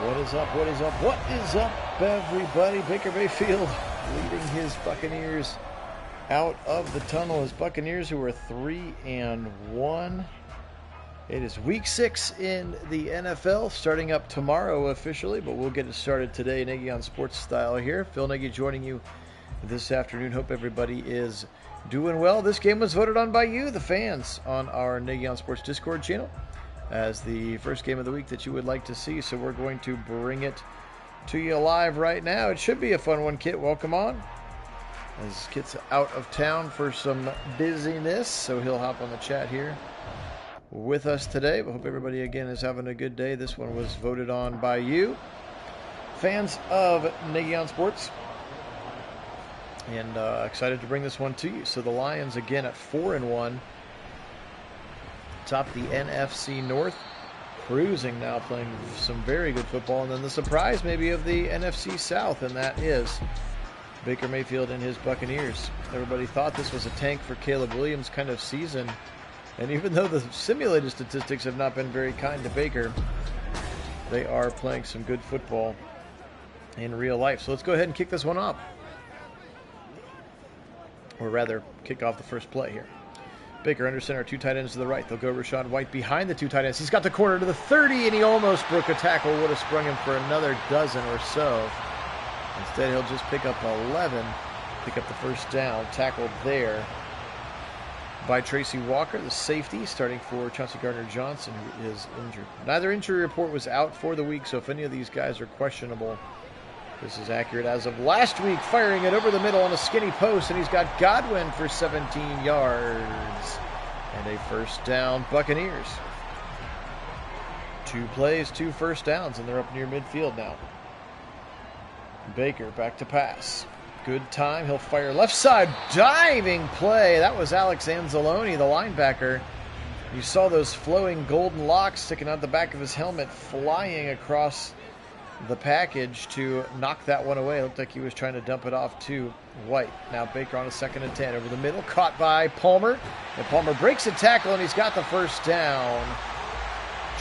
What is up? What is up? What is up, everybody? Baker Mayfield leading his Buccaneers out of the tunnel. His Buccaneers, who are 3-1. It is week 6 in the NFL, starting up tomorrow officially, but we'll get it started today. Nagy on Sports style here. Phil Nagy joining you this afternoon. Hope everybody is doing well. This game was voted on by you, the fans, on our Nagy on Sports Discord channel as the first game of the week that you would like to see. So we're going to bring it to you live right now. It should be a fun one, Kit. Welcome on. As Kit's out of town for some busyness, so he'll hop on the chat here with us today. But hope everybody again is having a good day. This one was voted on by you, fans of Nagy on Sports, and excited to bring this one to you. So the Lions again at 4-1, top the NFC North, cruising now, playing some very good football. And then the surprise maybe of the NFC South, and that is Baker Mayfield and his Buccaneers. Everybody thought this was a tank for Caleb Williams kind of season. And even though the simulated statistics have not been very kind to Baker, they are playing some good football in real life. So let's go ahead and kick this one off. Or rather, kick off the first play here. Baker under center, 2 tight ends to the right. They'll go Rashad White behind the 2 tight ends. He's got the corner to the 30, and he almost broke a tackle. Would have sprung him for another dozen or so. Instead, he'll just pick up 11, pick up the first down, tackled there by Tracy Walker, the safety, starting for Chauncey Gardner-Johnson, who is injured. Neither injury report was out for the week, so if any of these guys are questionable, this is accurate as of last week. Firing it over the middle on a skinny post, and he's got Godwin for 17 yards. And a first down, Buccaneers. 2 plays, 2 first downs, and they're up near midfield now. Baker back to pass. Good time. He'll fire left side. Diving play. That was Alex Anzalone, the linebacker. You saw those flowing golden locks sticking out the back of his helmet, flying across the package to knock that one away. It looked like he was trying to dump it off to White. Now Baker on a 2nd and 10 over the middle, caught by Palmer, and Palmer breaks a tackle, and he's got the first down.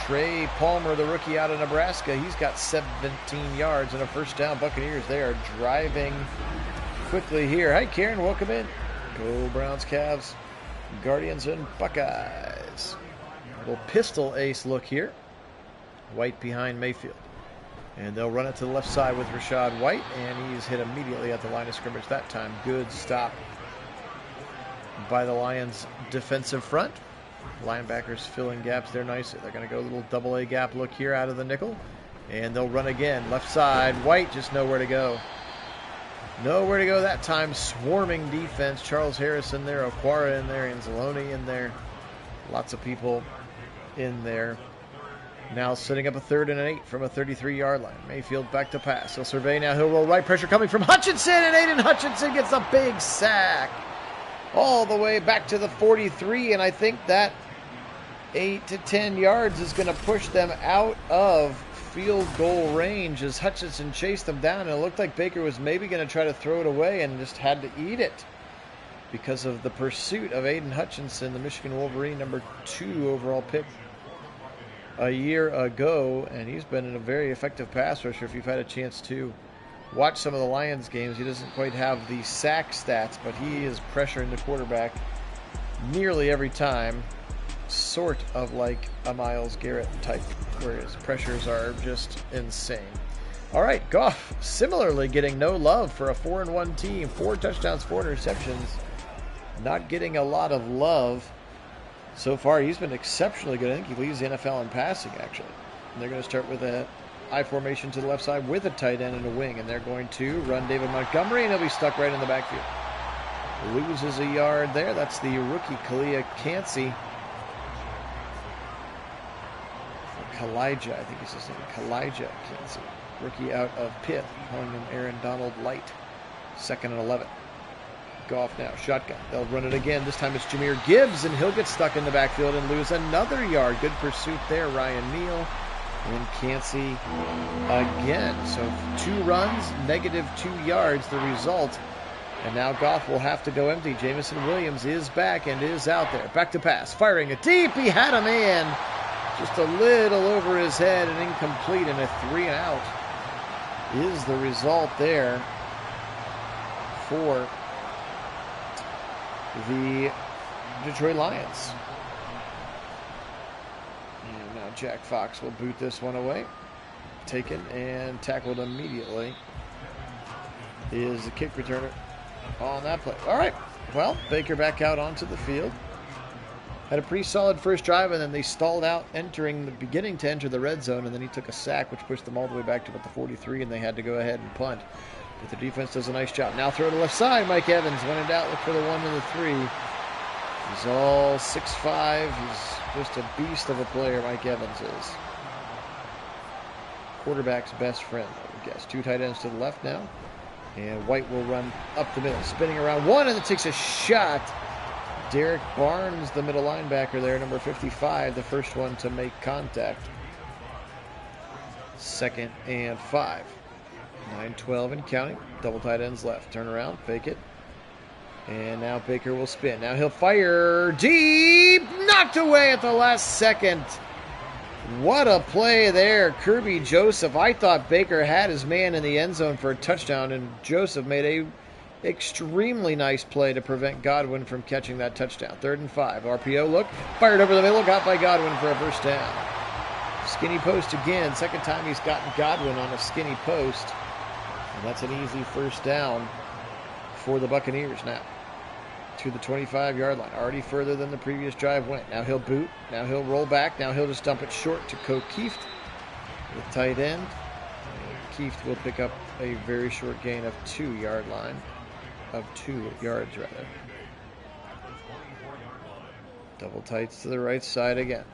Trey Palmer, the rookie out of Nebraska, he's got 17 yards and a first down. Buccaneers, they are driving quickly here. Hi Karen, welcome in. Go Browns, Cavs, Guardians, and Buckeyes. A little pistol ace look here. White behind Mayfield. And they'll run it to the left side with Rashad White, and he's hit immediately at the line of scrimmage that time. Good stop by the Lions' defensive front. Linebackers filling gaps there nicely. They're going to go a little double-A gap look here out of the nickel, and they'll run again. Left side, White just nowhere to go. Nowhere to go that time. Swarming defense. Charles Harris in there, Okwara in there, Anzalone in there. Lots of people in there. Now setting up a 3rd and 8 from a 33-yard line. Mayfield back to pass. He'll survey now. He'll roll right. Pressure coming from Hutchinson, and Aiden Hutchinson gets a big sack all the way back to the 43, and I think that 8 to 10 yards is going to push them out of field goal range as Hutchinson chased them down, and it looked like Baker was maybe going to try to throw it away and just had to eat it because of the pursuit of Aiden Hutchinson, the Michigan Wolverine, number 2 overall pick a year ago, and he's been a very effective pass rusher. If you've had a chance to watch some of the Lions games, he doesn't quite have the sack stats, but he is pressuring the quarterback nearly every time, sort of like a Myles Garrett type, where his pressures are just insane. All right, Goff similarly getting no love for a 4-1 team. 4 touchdowns, 4 interceptions. Not getting a lot of love so far. He's been exceptionally good. I think he leads the NFL in passing, actually. And they're going to start with a I formation to the left side with a tight end and a wing, and they're going to run David Montgomery, and he'll be stuck right in the backfield. Loses a yard there. That's the rookie Kalia Cansey. Kalijah, I think he's his name. Kalijah Cansey. Rookie out of Pitt, calling him Aaron Donald Light. 2nd and 11. Goff now, shotgun. They'll run it again. This time it's Jahmyr Gibbs, and he'll get stuck in the backfield and lose another yard. Good pursuit there. Ryan Neal and Cansey again. So 2 runs, -2 yards, the result. And now Goff will have to go empty. Jameson Williams is back and is out there. Back to pass. Firing it deep. He had him in. just a little over his head and incomplete, and a 3-and-out is the result there for the Detroit Lions. And now Jack Fox will boot this one away. Taken and tackled immediately is the kick returner on that play. All right, well, Baker back out onto the field. Had a pretty solid first drive, and then they stalled out beginning to enter the red zone, and then he took a sack, which pushed them all the way back to about the 43, and they had to go ahead and punt. But the defense does a nice job. Now throw to left side, Mike Evans. When in doubt, look for the 1 and the 3. He's all 6'5". He's just a beast of a player, Mike Evans is. Quarterback's best friend, I would guess. 2 tight ends to the left now. And White will run up the middle, spinning around 1, and it takes a shot. Derek Barnes, the middle linebacker there, number 55, the first one to make contact. 2nd and 5. 9-12 and counting. Double tight ends left. Turn around, fake it. And now Baker will spin. Now he'll fire deep. Knocked away at the last second. What a play there. Kirby Joseph. I thought Baker had his man in the end zone for a touchdown, and Joseph made a extremely nice play to prevent Godwin from catching that touchdown. 3rd and 5. RPO look. Fired over the middle. Got by Godwin for a first down. Skinny post again. Second time he's gotten Godwin on a skinny post. And that's an easy first down for the Buccaneers now. To the 25-yard line. Already further than the previous drive went. Now he'll boot. Now he'll roll back. Now he'll just dump it short to Kieft with tight end. Kieft will pick up a very short gain of 2 yards, rather. Double tights to the right side again.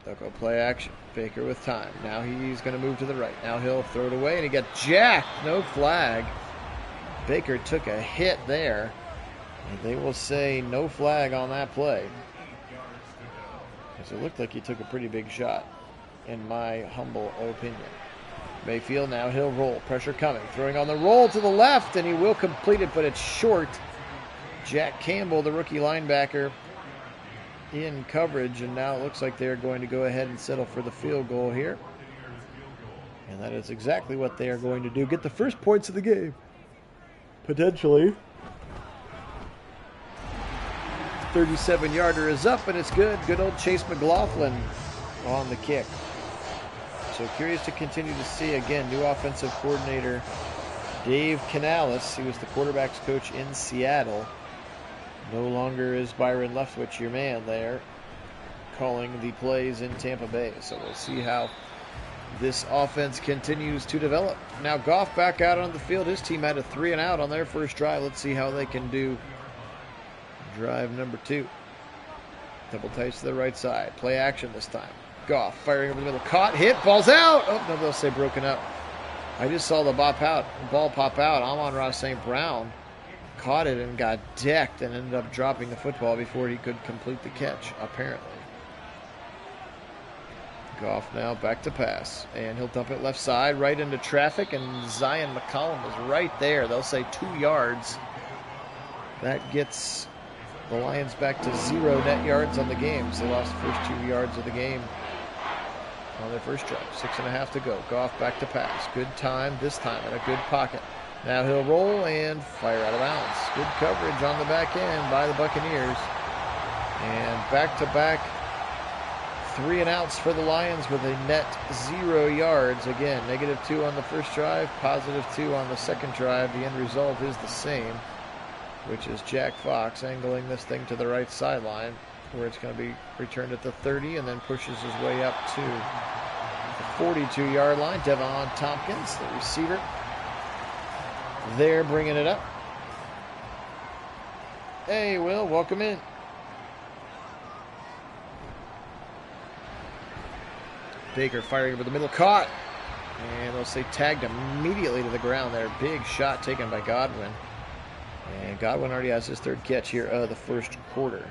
They'll go play action. Baker with time. Now he's going to move to the right. Now he'll throw it away, and he got jacked. No flag. Baker took a hit there. And they will say no flag on that play. Because it looked like he took a pretty big shot, in my humble opinion. Mayfield, now he'll roll. Pressure coming. Throwing on the roll to the left, and he will complete it, but it's short. Jack Campbell, the rookie linebacker, in coverage, and now it looks like they're going to go ahead and settle for the field goal here. And that is exactly what they are going to do. Get the first points of the game. Potentially. 37-yarder is up, and it's good. Good old Chase McLaughlin on the kick. So curious to continue to see, again, new offensive coordinator Dave Canales. He was the quarterback's coach in Seattle. No longer is Byron Leftwich your man there, calling the plays in Tampa Bay. So we'll see how this offense continues to develop. Now Goff back out on the field. His team had a 3-and-out on their first drive. Let's see how they can do drive number 2. Double tights to the right side. Play action this time. Goff firing over the middle. Caught, hit, ball's out. Oh, no, they'll say broken up. I just saw the ball pop out. Amon-Ra St. Brown caught it and got decked and ended up dropping the football before he could complete the catch, apparently. Goff now back to pass, and he'll dump it left side right into traffic, and Zion McCollum is right there. They'll say 2 yards. That gets the Lions back to 0 net yards on the game. So they lost the first 2 yards of the game on their first drive. 6.5 to go. Goff back to pass. Good time this time in a good pocket. Now he'll roll and fire out of bounds. Good coverage on the back end by the Buccaneers. And back-to-back 3-and-outs for the Lions with a net 0 yards. Again, -2 on the first drive, +2 on the second drive. The end result is the same, which is Jack Fox angling this thing to the right sideline, where it's going to be returned at the 30 and then pushes his way up to the 42-yard line. Devon Tompkins, the receiver, there bringing it up. Hey, Will, welcome in. Baker firing over the middle, caught. And they'll say tagged immediately to the ground there. Big shot taken by Godwin. And Godwin already has his 3rd catch here of the first quarter.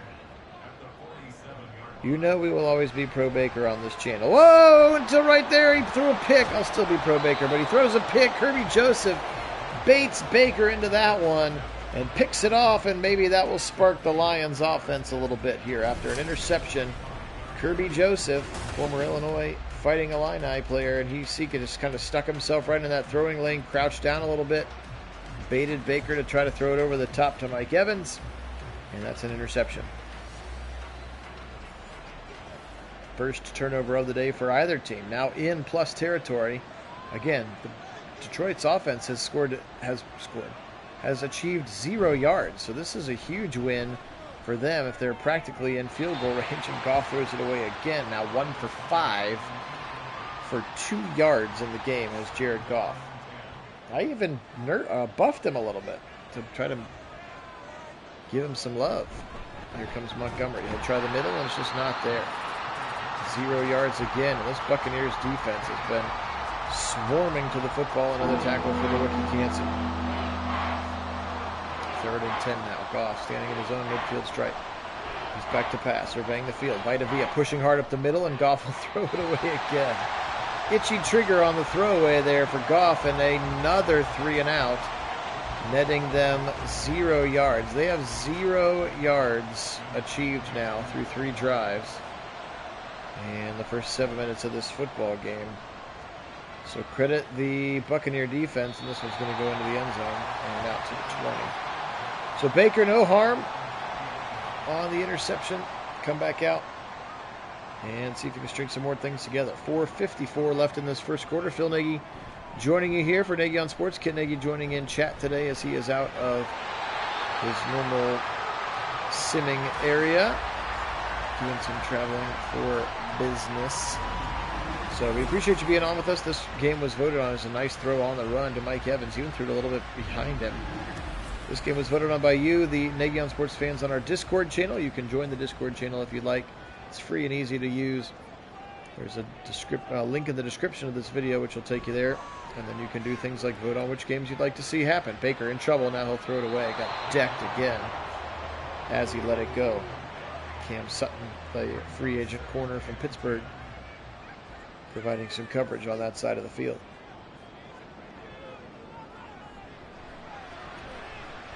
You know we will always be pro Baker on this channel. Whoa, until right there he threw a pick. I'll still be pro Baker, but he throws a pick. Kirby Joseph baits Baker into that one and picks it off, and maybe that will spark the Lions offense a little bit here. After an interception Kirby Joseph, former Illinois Fighting Illini player, and he just kind of stuck himself right in that throwing lane, crouched down a little bit, baited Baker to try to throw it over the top to Mike Evans, and that's an interception. First turnover of the day for either team. Now in plus territory. Again, Detroit's offense has achieved 0 yards. So this is a huge win for them if they're practically in field goal range, and Goff throws it away again. Now 1 for 5 for 2 yards in the game as Jared Goff. I even buffed him a little bit to try to give him some love. Here comes Montgomery. He'll try the middle, and it's just not there. 0 yards again. And this Buccaneers defense has been swarming to the football. Another tackle for the rookie Cancer. 3rd and 10 now. Goff standing in his own midfield stripe. He's back to pass, surveying the field. Vita Vea pushing hard up the middle, and Goff will throw it away again. Itchy trigger on the throwaway there for Goff, and another 3 and out, netting them 0 yards. They have 0 yards achieved now through 3 drives in the first 7 minutes of this football game. So credit the Buccaneer defense, and this one's going to go into the end zone and out to the 20. So Baker, no harm on the interception. Come back out and see if you can string some more things together. 4:54 left in this first quarter. Phil Nagy joining you here for Nagy on Sports. Kit Nagy joining in chat today as he is out of his normal simming area, doing some traveling for business. So we appreciate you being on with us. This game was voted on as a nice throw on the run to Mike Evans. He even threw it a little bit behind him. This game was voted on by you, the Nagy on Sports fans, on our Discord channel. You can join the Discord channel if you'd like. It's free and easy to use. There's a link in the description of this video which will take you there. And then you can do things like vote on which games you'd like to see happen. Baker in trouble. Now he'll throw it away. Got decked again as he let it go. Cam Sutton, the free agent corner from Pittsburgh, providing some coverage on that side of the field.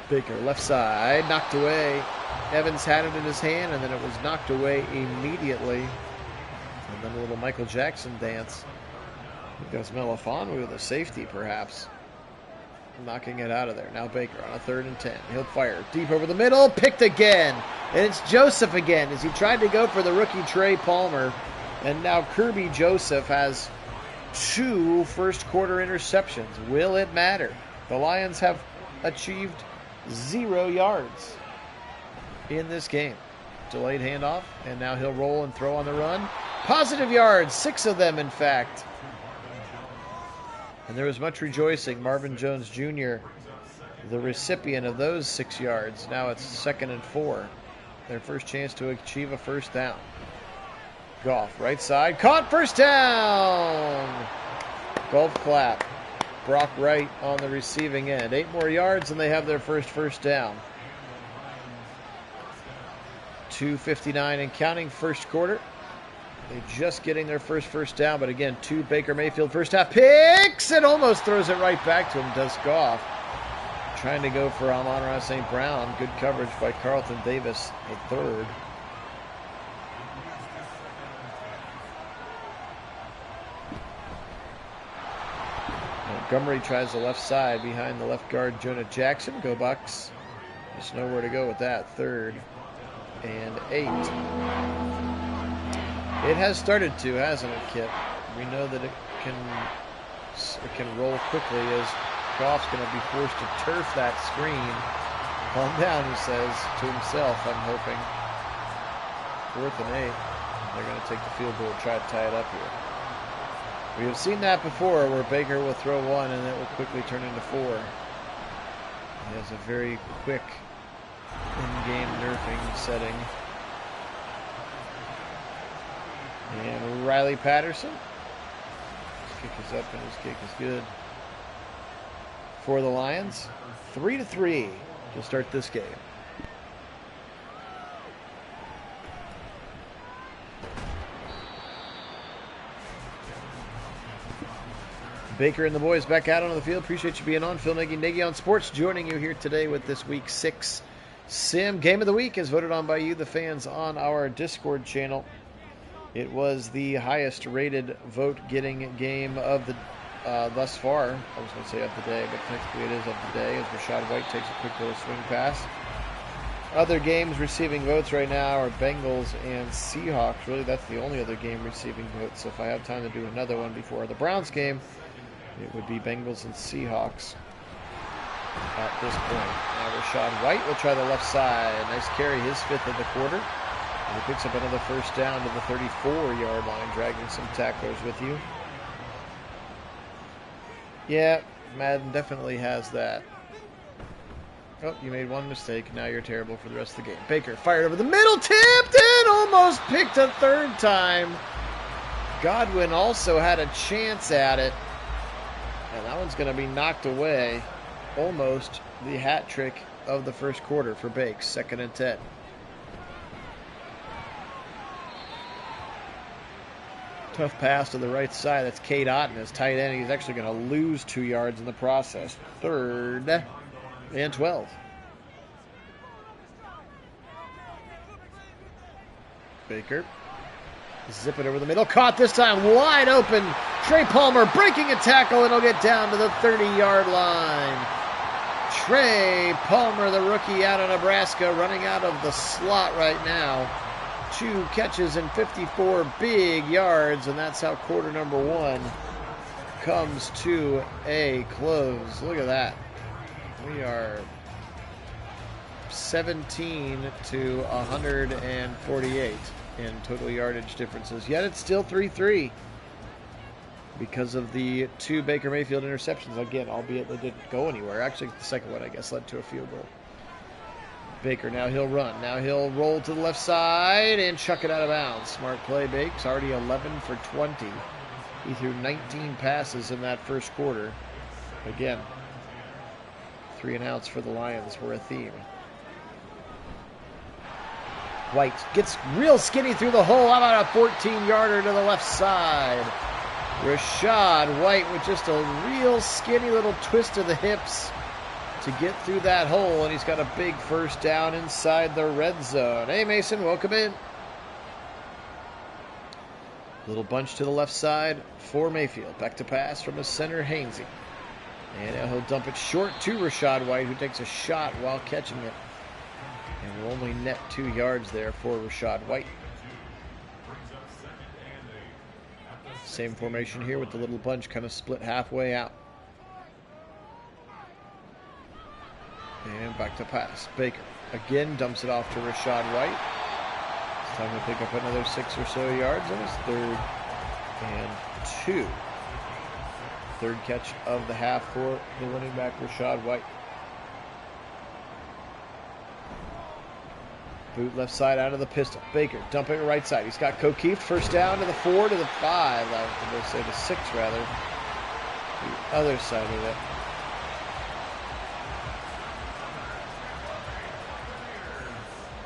Baker left side, knocked away. Evans had it in his hand, and then it was knocked away immediately. And then a little Michael Jackson dance. I think that was Melifonwu with a safety, perhaps, knocking it out of there. Now Baker on a 3rd and 10. He'll fire deep over the middle, picked again. And it's Joseph again as he tried to go for the rookie Trey Palmer. And now Kirby Joseph has 2 first quarter interceptions. Will it matter? The Lions have achieved 0 yards in this game. Delayed handoff, and now he'll roll and throw on the run. Positive yards, 6 of them in fact. And there was much rejoicing. Marvin Jones Jr., the recipient of those 6 yards. Now it's 2nd and 4. Their first chance to achieve a first down. Goff, right side, caught, first down! Golf clap. Brock Wright on the receiving end. 8 more yards and they have their first down. 2:59 and counting first quarter. They're just getting their first down, but again, 2 Baker Mayfield first half picks, and almost throws it right back to him, does Goff. Trying to go for Amon-Ra St. Brown. Good coverage by Carlton Davis, the 3rd. Montgomery tries the left side behind the left guard, Jonah Jackson. Go Bucks. Just nowhere to go with that. 3rd and 8. It has started to, hasn't it, Kit? We know that it can roll quickly as Goff's going to be forced to turf that screen. Calm down, he says to himself, I'm hoping. 4th and 8. They're going to take the field goal and try to tie it up here. We have seen that before where Baker will throw 1 and it will quickly turn into 4. He has a very quick in-game nerfing setting. And Riley Patterson. His kick is up and his kick is good for the Lions. 3-3 to start this game. Baker and the boys back out on the field. Appreciate you being on. Phil Nagy, Nagy on Sports, joining you here today with this Week 6 Sim Game of the Week, as voted on by you, the fans, on our Discord channel. It was the highest rated vote getting game of the thus far. I was going to say of the day, but technically it is of the day as Rachaad White takes a quick little swing pass. Other games receiving votes right now are Bengals and Seahawks. Really, that's the only other game receiving votes. So if I have time to do another one before the Browns game, it would be Bengals and Seahawks at this point. Now Rachaad White will try the left side. Nice carry, his 5th of the quarter. And he picks up another first down to the 34-yard line, dragging some tacklers with you. Yeah, Madden definitely has that. Oh, you made one mistake. Now you're terrible for the rest of the game. Baker fired over the middle, tipped, and almost picked a 3rd time. Godwin also had a chance at it. And that one's going to be knocked away. Almost the hat trick of the first quarter for Bakes. 2nd and 10. Tough pass to the right side. That's Kit Nagy, his tight end. He's actually going to lose 2 yards in the process. 3rd and 12. Baker. Zip it over the middle. Caught this time. Wide open. Trey Palmer breaking a tackle, and he'll get down to the 30-yard line. Trey Palmer, the rookie out of Nebraska, running out of the slot right now. 2 catches and 54 big yards, and that's how quarter number 1 comes to a close. Look at that. We are 17 to 148 in total yardage differences. Yet it's still 3-3 because of the 2 Baker Mayfield interceptions. Again, albeit they didn't go anywhere. Actually, the second one, I guess, led to a field goal. Baker, now he'll run. Now he'll roll to the left side and chuck it out of bounds. Smart play, Bakes. Already 11 for 20. He threw 19 passes in that first quarter. Again, 3 and outs for the Lions were a theme. White gets real skinny through the hole. How about a 14-yarder to the left side? Rachaad White with just a real skinny little twist of the hips to get through that hole, and he's got a big first down inside the red zone. Hey, Mason, welcome in. Little bunch to the left side for Mayfield. Back to pass from the center, Hainsey. And now he'll dump it short to Rachaad White, who takes a shot while catching it. And will only net 2 yards there for Rachaad White. Same formation here with the little bunch kind of split halfway out. And back to pass. Baker again dumps it off to Rachaad White. It's time to pick up another 6 or so yards on his 3rd and 2. 3rd catch of the half for the running back, Rachaad White. Boot left side out of the pistol. Baker dumping it right side. He's got O'Keefe. First down to the 4 to the 5. I was going to say the 6 rather. The other side of it.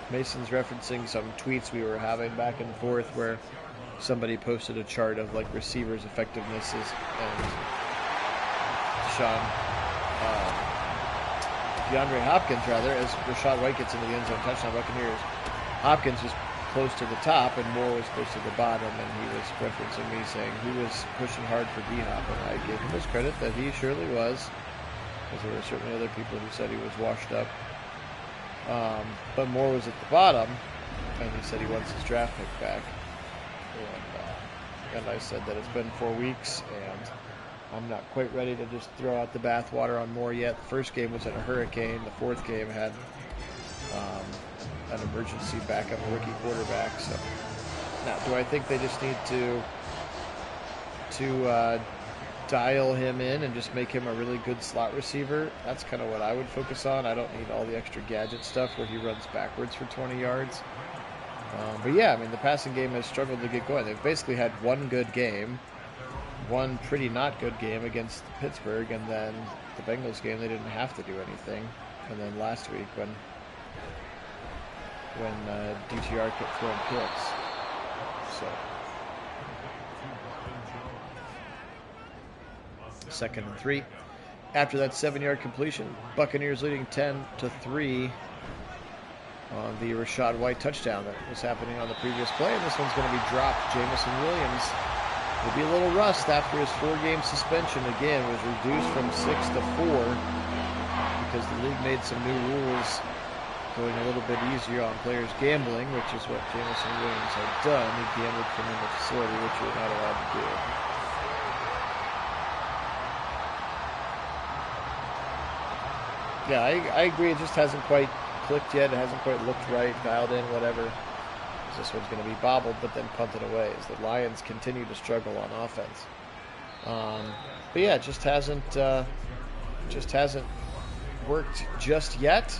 Mason's referencing some tweets we were having back and forth where somebody posted a chart of like receivers' effectivenesses, and DeAndre Hopkins, rather, as Rachaad White gets into the end zone touchdown Buccaneers. Hopkins was close to the top and Moore was close to the bottom, and he was referencing me saying he was pushing hard for D-Hop, and I gave him his credit that he surely was, because there were certainly other people who said he was washed up. But Moore was at the bottom, and he said he wants his draft pick back. And I said that it's been 4 weeks, and I'm not quite ready to just throw out the bathwater on Moore yet. The first game was in a hurricane. The 4th game had an emergency backup rookie quarterback. So now, do I think they just need to dial him in and just make him a really good slot receiver? That's kind of what I would focus on. I don't need all the extra gadget stuff where he runs backwards for 20 yards. But yeah, I mean, the passing game has struggled to get going. They've basically had one good game, one pretty not good game against Pittsburgh, and then the Bengals game they didn't have to do anything. And then last week when DTR kept throwing picks. So 2nd and 3. After that 7-yard completion, Buccaneers leading 10-3 on the Rashad White touchdown that was happening on the previous play. And this one's going to be dropped. Jamison Williams will be a little rust after his 4-game suspension. Again, was reduced from 6 to 4 because the league made some new rules going a little bit easier on players gambling, which is what Jamison Williams had done. He gambled from in the facility, which you're not allowed to do. Yeah, I agree. It just hasn't quite clicked yet. It hasn't quite looked right, dialed in, whatever. This one's going to be bobbled, but then punted away as the Lions continue to struggle on offense. But yeah, it just hasn't worked just yet.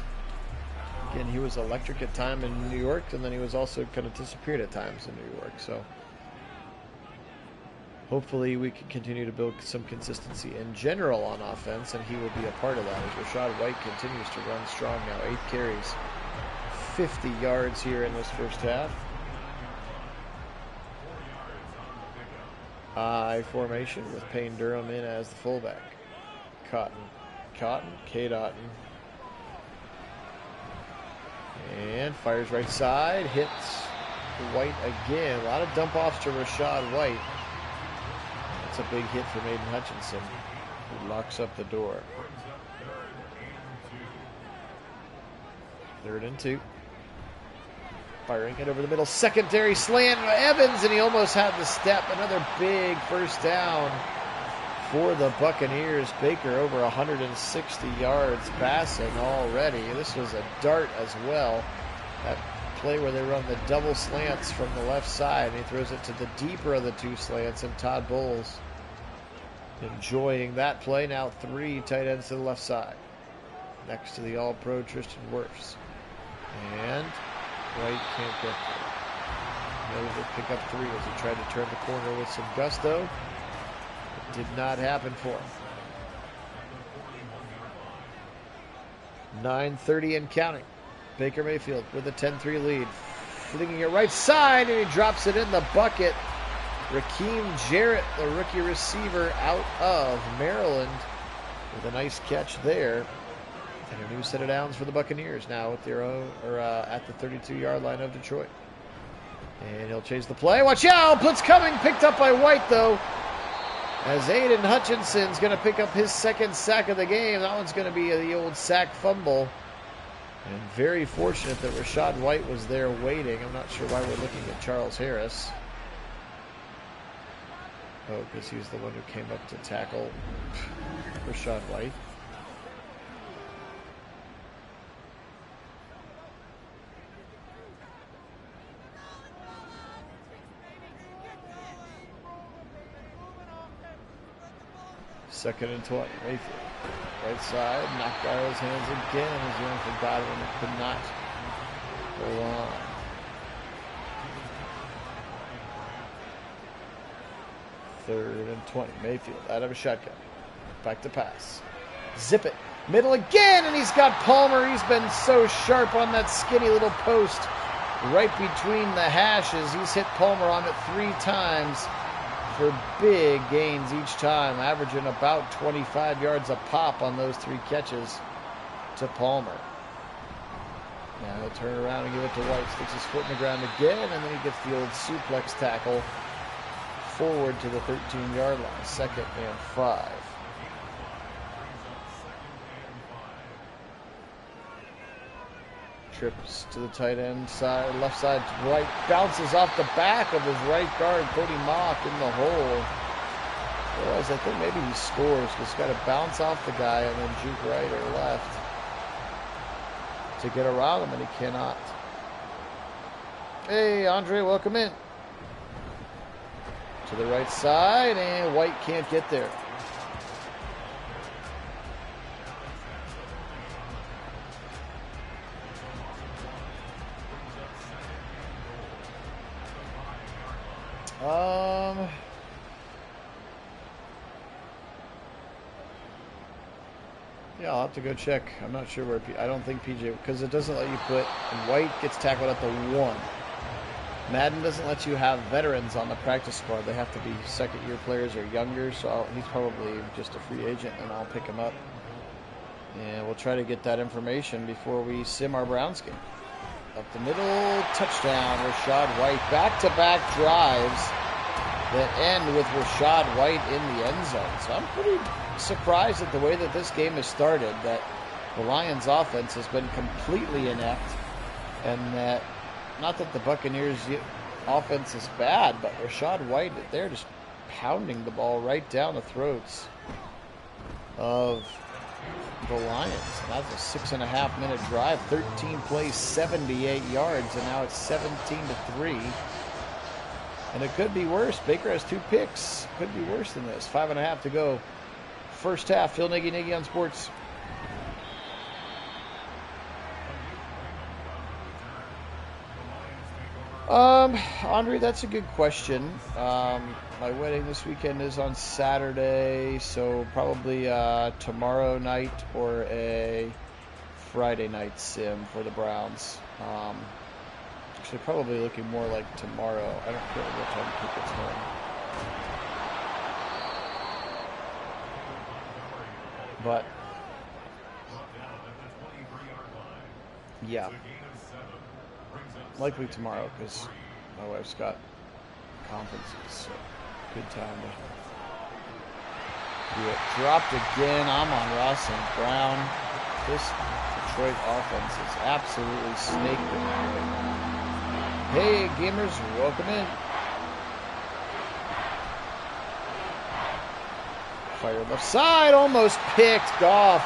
Again, he was electric at times in New York, and then he was also kind of disappeared at times in New York. So hopefully we can continue to build some consistency in general on offense, and he will be a part of that as Rashad White continues to run strong now. 8 carries, 50 yards here in this first half. I formation with Payne Durham in as the fullback. K-Dotton. And fires right side, hits White again. A lot of dump offs to Rashad White. That's a big hit for Maiden Hutchinson, who locks up the door. 3rd and 2. Firing it over the middle. Secondary slant. Evans, and he almost had the step. Another big first down for the Buccaneers. Baker over 160 yards passing already. This was a dart as well. That play where they run the double slants from the left side. He throws it to the deeper of the 2 slants, and Todd Bowles enjoying that play. Now 3 tight ends to the left side. Next to the All-Pro Tristan Wirfs. And White can't get there. Able to pick up 3 as he tried to turn the corner with some gusto. It did not happen for him. 9:30 and counting. Baker Mayfield with a 10-3 lead. Flinging it right side, and he drops it in the bucket. Raheem Jarrett, the rookie receiver out of Maryland, with a nice catch there. And a new set of downs for the Buccaneers now at their own, at the 32-yard line of Detroit. And he'll chase the play. Watch out! Blitz coming. Picked up by White, though. As Aiden Hutchinson's going to pick up his 2nd sack of the game. That one's going to be the old sack fumble. And very fortunate that Rashad White was there waiting. I'm not sure why we're looking at Charles Harris. Oh, because he's the one who came up to tackle Rashad White. Second and 20. Mayfield. Right side. Knocked out of his hands again as Young Godwin could not go on. Third and 20. Mayfield out of a shotgun. Back to pass. Zip it. Middle again, and he's got Palmer. He's been so sharp on that skinny little post right between the hashes. He's hit Palmer on it 3 times for big gains each time, averaging about 25 yards a pop on those 3 catches to Palmer. Now he'll turn around and give it to White. Sticks his foot in the ground again, and then he gets the old suplex tackle forward to the 13-yard line. 2nd and 5. Trips to the tight end side, left side to right, bounces off the back of his right guard, Cody Mock, in the hole. Otherwise, I think maybe he scores, because he's got to bounce off the guy and then juke right or left to get around him, and he cannot. Hey, Andre, welcome in. To the right side, and White can't get there. Yeah, I'll have to go check. I'm not sure where. I don't think PJ, because it doesn't let you put. White gets tackled at the 1. Madden doesn't let you have veterans on the practice squad. They have to be 2nd-year players or younger. So he's probably just a free agent, and I'll pick him up. And we'll try to get that information before we sim our Browns game. Up the middle, touchdown, Rashad White. Back-to-back drives that end with Rashad White in the end zone. So I'm pretty surprised at the way that this game has started, that the Lions offense has been completely inept, and that, not that the Buccaneers offense is bad, but Rashad White, they're just pounding the ball right down the throats of the Lions. And that's a 6.5-minute drive, 13 plays, 78 yards, and now it's 17-3. And it could be worse. Baker has 2 picks. Could be worse than this. 5.5 to go. First half. Phil Nagy on sports. Andre, that's a good question. My wedding this weekend is on Saturday, so probably tomorrow night or a Friday night sim for the Browns. Actually, probably looking more like tomorrow. I don't care what time Kit gets home. But yeah, likely tomorrow because my wife's got conferences. So good time to do it. Dropped again. I'm on Ross and Brown. This Detroit offense is absolutely snaked in. Hey, gamers, welcome in. Fire left side, almost picked off.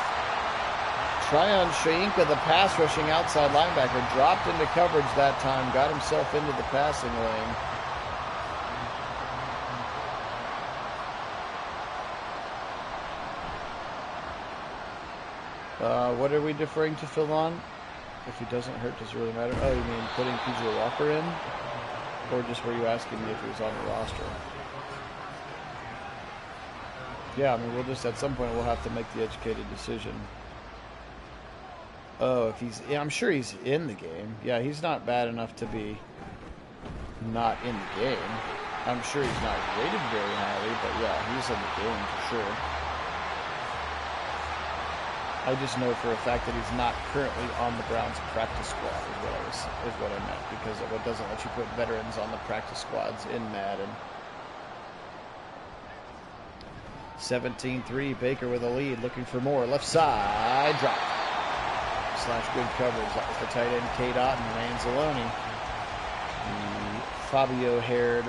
Tryon Shainka, the pass rushing outside linebacker, dropped into coverage that time, got himself into the passing lane. What are we deferring to Phil on? If he doesn't hurt, does it really matter? Oh, you mean putting PJ Walker in? Or just were you asking me if he was on the roster? Yeah, I mean, we'll just, at some point, we'll have to make the educated decision. Oh, if he's, yeah, I'm sure he's in the game. Yeah, he's not bad enough to be not in the game. I'm sure he's not rated very highly, but yeah, he's in the game for sure. I just know for a fact that he's not currently on the Browns practice squad is what I meant, because it doesn't let you put veterans on the practice squads in Madden. 17-3, Baker with a lead, looking for more. Left side, drop. / good coverage. That was the tight end, Kate Otten, Manzalone. The Fabio-haired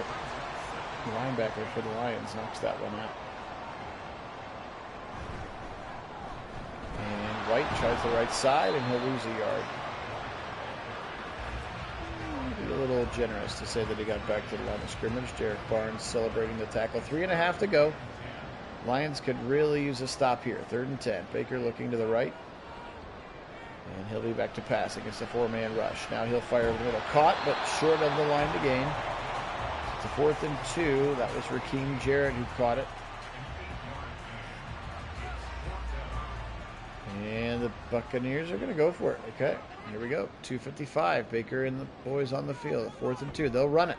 linebacker for the Lions knocks that one out. And White tries the right side, and he'll lose a yard. Be a little generous to say that he got back to the line of scrimmage. Derek Barnes celebrating the tackle. 3.5 to go. Lions could really use a stop here. 3rd and 10. Baker looking to the right. And he'll be back to pass against a 4-man rush. Now he'll fire over the middle. Caught, but short of the line to gain. It's a 4th and 2. That was Rakeem Jarrett who caught it. And the Buccaneers are going to go for it. Okay, here we go. 2:55. Baker and the boys on the field. 4th and 2. They'll run it.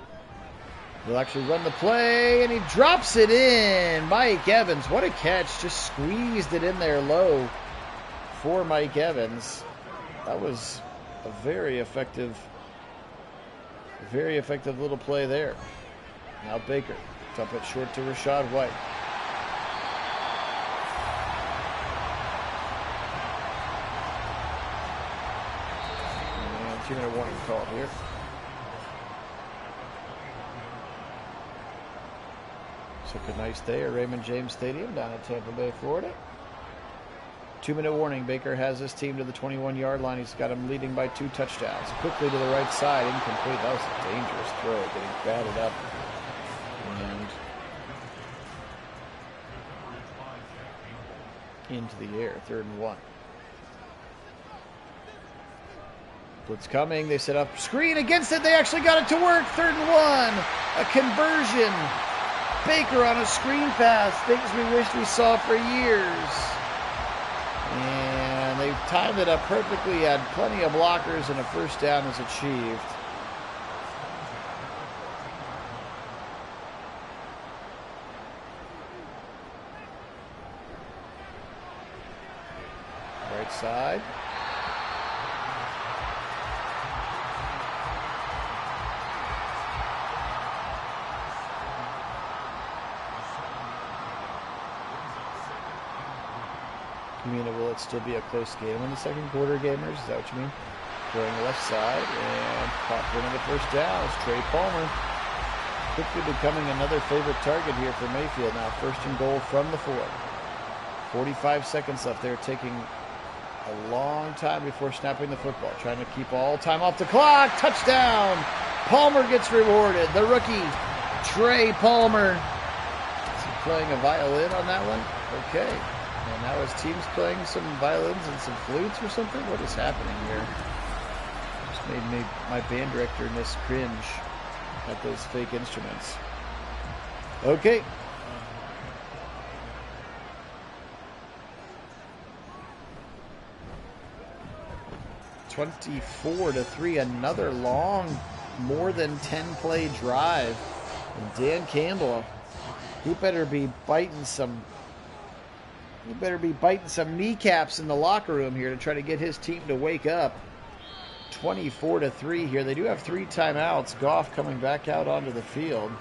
They'll actually run the play, and he drops it in. Mike Evans, what a catch. Just squeezed it in there low for Mike Evans. That was a very effective little play there. Now Baker. Dump it short to Rashad White. And 2-minute warning called here. Took a nice day at Raymond James Stadium down at Tampa Bay, Florida. 2-minute warning. Baker has his team to the 21-yard line. He's got him leading by 2 touchdowns. Quickly to the right side. Incomplete. That was a dangerous throw. Getting batted up. And into the air. 3rd and 1. Blitz coming. They set up screen against it. They actually got it to work. 3rd and 1. A conversion. Baker on a screen pass. Things we wished we saw for years. And they timed it up perfectly. Had plenty of blockers, and a first down is achieved. Right side. You mean, will it still be a close game in the second quarter, gamers? Is that what you mean? Throwing the left side and caught for another first down. It's Trey Palmer. Quickly becoming another favorite target here for Mayfield. Now 1st and goal from the 4. 45 seconds left. They're taking a long time before snapping the football. Trying to keep all time off the clock. Touchdown! Palmer gets rewarded. The rookie, Trey Palmer. Is he playing a violin on that one? Okay. And now his team's playing some violins and some flutes or something? What is happening here? Just made my band director miss cringe at those fake instruments. Okay. (24-3), another long, more than 10-play drive. And Dan Campbell, he better be biting some kneecaps in the locker room here to try to get his team to wake up. 24-3 here. They do have 3 timeouts. Goff coming back out onto the field.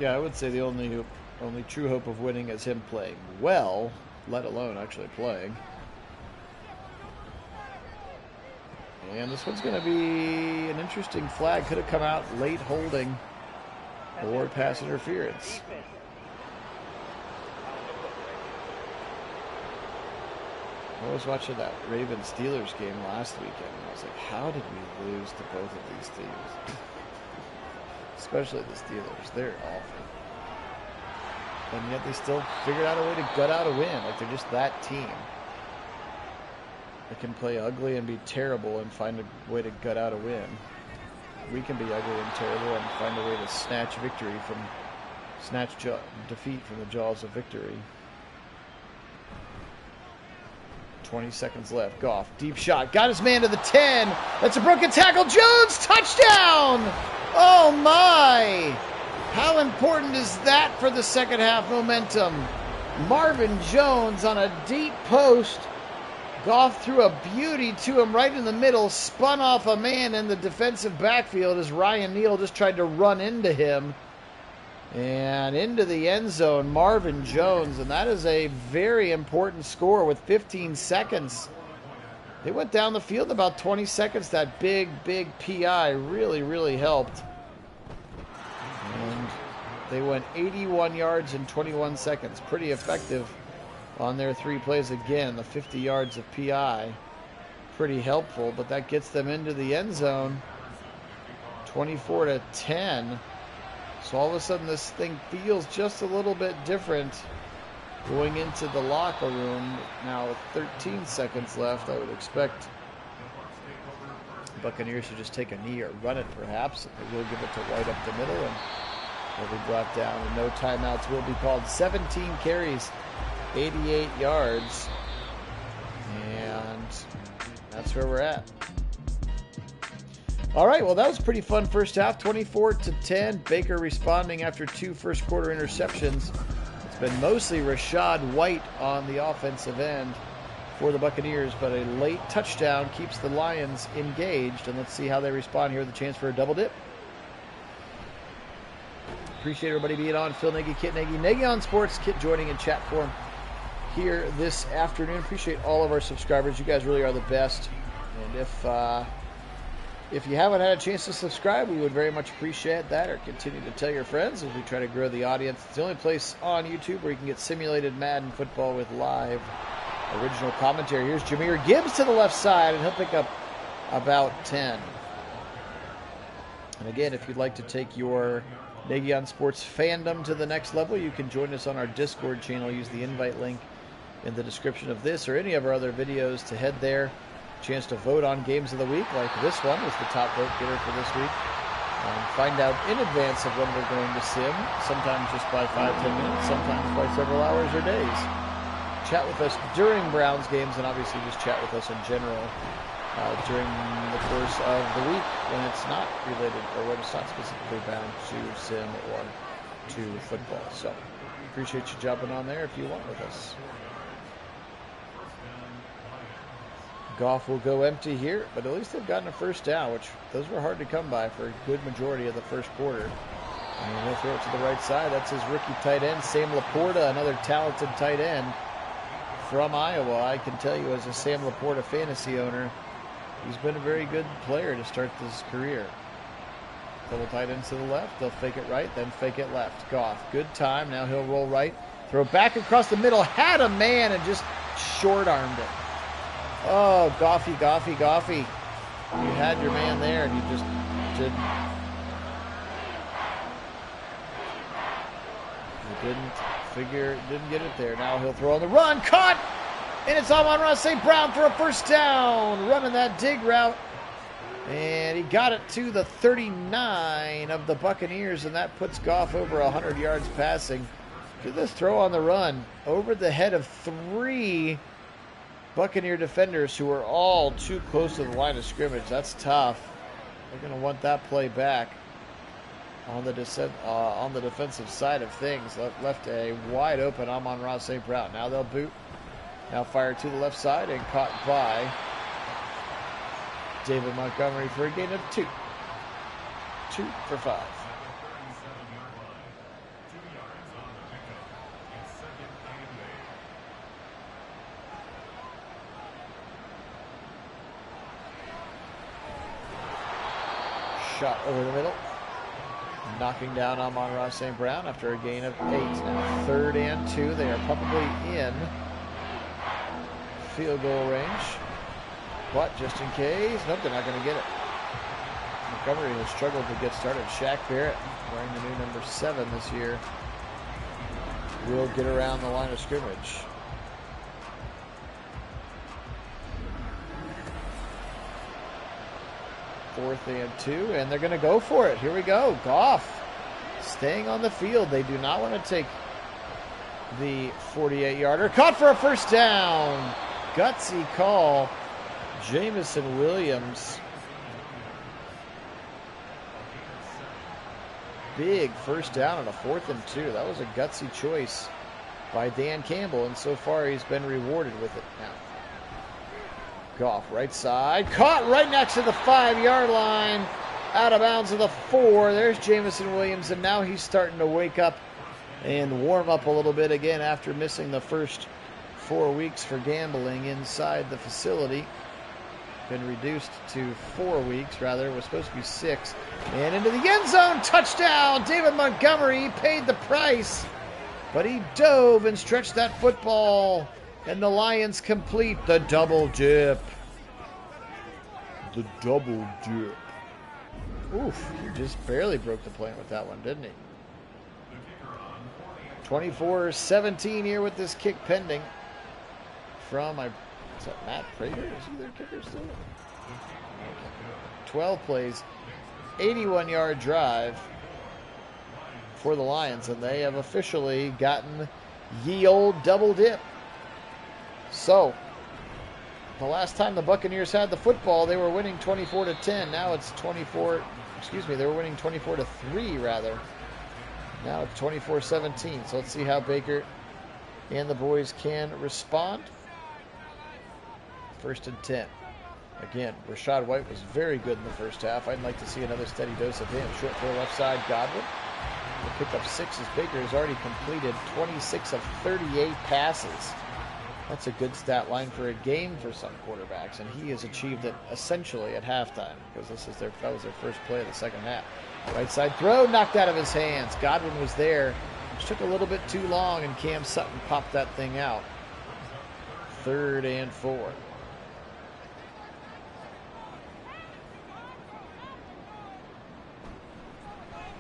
Yeah, I would say the only true hope of winning is him playing well, let alone actually playing. And this one's going to be an interesting flag. Could have come out late holding or pass interference. I was watching that Ravens-Steelers game last weekend, and I was like, how did we lose to both of these teams? Especially the Steelers. They're awful. And yet they still figured out a way to gut out a win. Like, they're just that team. They can play ugly and be terrible and find a way to gut out a win. We can be ugly and terrible and find a way to snatch defeat from the jaws of victory. 20 seconds left. Goff, deep shot. Got his man to the 10. That's a broken tackle. Jones, touchdown! Oh my! How important is that for the second half momentum? Marvin Jones on a deep post. Goff threw a beauty to him right in the middle, spun off a man in the defensive backfield as Ryan Neal just tried to run into him. And into the end zone, Marvin Jones, and that is a very important score with 15 seconds. They went down the field about 20 seconds. That big PI really helped. And they went 81 yards in 21 seconds. Pretty effective on their 3 plays again. The 50 yards of PI, pretty helpful, but that gets them into the end zone. 24-10. So all of a sudden this thing feels just a little bit different going into the locker room. Now with 13 seconds left, I would expect the Buccaneers to just take a knee or run it perhaps. They will give it to White up the middle and will be brought down. And no timeouts will be called. 17 carries, 88 yards. And that's where we're at. All right, well, that was a pretty fun first half, 24-10. Baker responding after 2 first-quarter interceptions. It's been mostly Rashad White on the offensive end for the Buccaneers, but a late touchdown keeps the Lions engaged, and let's see how they respond here with a chance for a double dip. Appreciate everybody being on. Phil Nagy, Kit Nagy, Nagy on Sports. Kit joining in chat form here this afternoon. Appreciate all of our subscribers. You guys really are the best, and if you haven't had a chance to subscribe, we would very much appreciate that, or continue to tell your friends as we try to grow the audience. It's the only place on YouTube where you can get simulated Madden football with live original commentary. Here's Jahmyr Gibbs to the left side, and he'll pick up about 10. And again, if you'd like to take your Nagy on Sports fandom to the next level, you can join us on our Discord channel. Use the invite link in the description of this or any of our other videos to head there. Chance to vote on games of the week, like this one was the top vote getter for this week. Find out in advance of when we're going to sim, sometimes just by 5-10 minutes, sometimes by several hours or days. Chat with us during Browns games, and obviously just chat with us in general during the course of the week when it's not related or when it's not specifically bound to sim or to football. So appreciate you jumping on there if you want with us. Goff will go empty here, but at least they've gotten a first down, which those were hard to come by for a good majority of the first quarter. And he'll throw it to the right side. That's his rookie tight end, Sam Laporta, another talented tight end from Iowa. I can tell you, as a Sam Laporta fantasy owner, he's been a very good player to start this career. Double tight ends to the left. They'll fake it right, then fake it left. Goff, good time. Now he'll roll right. Throw back across the middle. Had a man and just short-armed it. Oh, Goffy. You had your man there, and you just didn't. Didn't get it there. Now he'll throw on the run. Caught! And it's Amon-Ra St. Brown for a first down. Running that dig route. And he got it to the 39 of the Buccaneers, and that puts Goff over 100 yards passing. Look at this throw on the run. Over the head of 3 Buccaneer defenders who are all too close to the line of scrimmage. That's tough. They're going to want that play back. On the defensive side of things, left a wide open Amon-Ra St. Brown. Now they'll boot. Now fire to the left side and caught by David Montgomery for a gain of 2. 2 for 5. Shot over the middle. Knocking down Amon-Ra St. Brown after a gain of 8. Now 3rd and 2. They are probably in field goal range. But just in case, nope, they're not going to get it. Montgomery has struggled to get started. Shaq Barrett, wearing the new number 7 this year, will get around the line of scrimmage. Fourth and 2, and they're going to go for it. Here we go. Goff staying on the field. They do not want to take the 48-yarder. Caught for a first down. Gutsy call. Jamison Williams. Big first down on a 4th and 2. That was a gutsy choice by Dan Campbell, and so far he's been rewarded with it now. Goff, right side. Caught right next to the 5-yard line. Out of bounds of the 4. There's Jamison Williams, and now he's starting to wake up and warm up a little bit again after missing the first 4 weeks for gambling inside the facility. Been reduced to 4 weeks, rather. It was supposed to be 6. And into the end zone. Touchdown. David Montgomery paid the price, but he dove and stretched that football. And the Lions complete the double dip. The double dip. Oof, he just barely broke the plane with that one, didn't he? 24-17 here with this kick pending. From, is that Matt Prater? Is he their kicker still? 12 plays, 81-yard drive for the Lions, and they have officially gotten ye old double dip. So, the last time the Buccaneers had the football, they were winning 24-10. Now it's they were winning 24-3 rather. Now it's 24-17. So let's see how Baker and the boys can respond. 1st and 10. Again, Rachaad White was very good in the first half. I'd like to see another steady dose of him. Short throw left side, Godwin. He'll pick up 6 as Baker has already completed 26 of 38 passes. That's a good stat line for a game for some quarterbacks, and he has achieved it essentially at halftime because that was their first play of the second half. Right side throw knocked out of his hands. Godwin was there. It took a little bit too long, and Cam Sutton popped that thing out. 3rd and 4.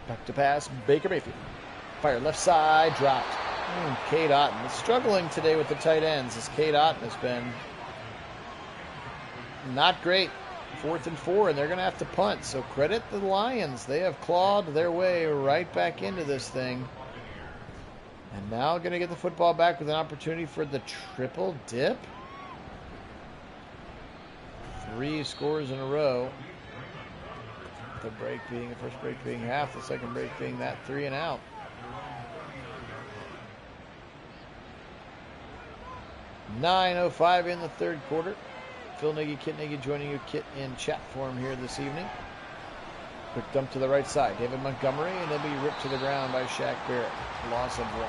Back to pass, Baker Mayfield. Fire left side, dropped. Cade Otton is struggling today with the tight ends, as Cade Otton has been not great. 4th and 4, and they're going to have to punt. So credit the Lions. They have clawed their way right back into this thing. And now going to get the football back with an opportunity for the triple dip. 3 scores in a row. The first break being half, the second break being that 3 and out. 9:05 in the 3rd quarter. Phil Nagy, Kit Nagy joining you, Kit, in chat form here this evening. Quick dump to the right side. David Montgomery, and he'll be ripped to the ground by Shaq Barrett. Loss of 1.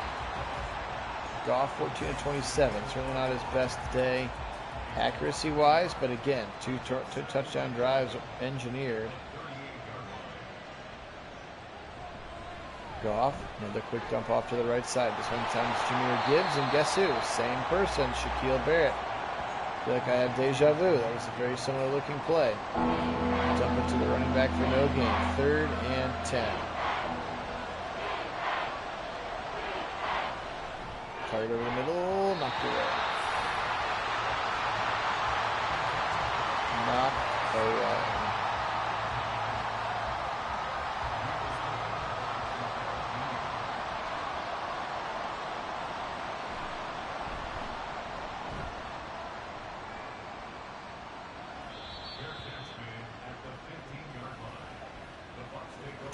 Goff 14 of 27. Certainly not his best day accuracy-wise, but again, two touchdown drives engineered. Goff, another quick dump off to the right side. This one time's Jahmyr Gibbs, and guess who? Same person, Shaquille Barrett. I feel like I have deja vu. That was a very similar looking play. Dump it to the running back for no gain. 3rd and 10. Target over the middle, knocked away. Knocked away.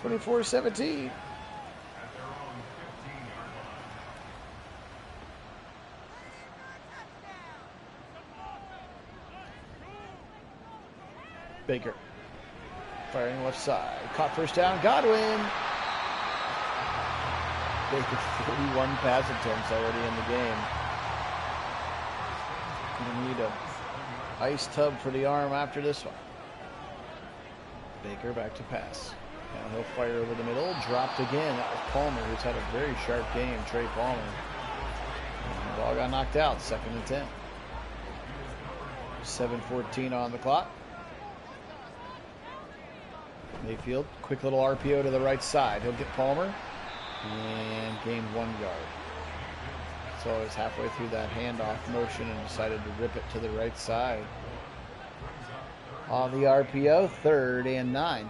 At the 24-17. Baker firing left side. Caught first down. Godwin. Baker 41 pass attempts already in the game. Gonna need a ice tub for the arm after this one. Baker back to pass. And he'll fire over the middle. Dropped again. That was Palmer, who's had a very sharp game. Trey Palmer. And the ball got knocked out. 2nd and 10. 7:14 on the clock. Mayfield, quick little RPO to the right side. He'll get Palmer and gained 1 yard. So I was halfway through that handoff motion and decided to rip it to the right side. On the RPO, 3rd and 9.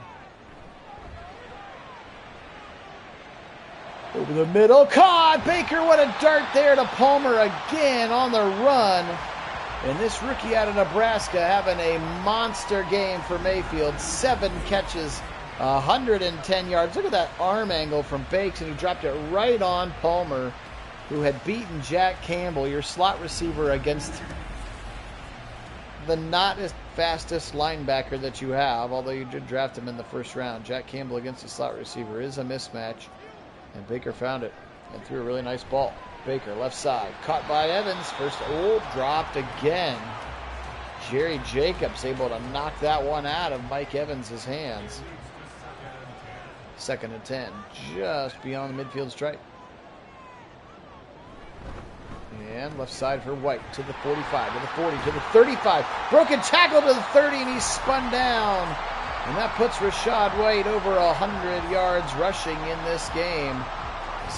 Over the middle, caught! Baker, what a dart there to Palmer again on the run. And this rookie out of Nebraska having a monster game for Mayfield. 7 catches, 110 yards. Look at that arm angle from Bakes, and he dropped it right on Palmer, who had beaten Jack Campbell, your slot receiver, against the not as fastest linebacker that you have, although you did draft him in the 1st round. Jack Campbell against the slot receiver is a mismatch, and Baker found it and threw a really nice ball. Baker, left side, caught by Evans. First, dropped again. Jerry Jacobs able to knock that one out of Mike Evans' hands. 2nd and 10, just beyond the midfield stripe. And left side for White to the 45, to the 40, to the 35. Broken tackle to the 30, and he's spun down. And that puts Rachaad White over 100 yards rushing in this game.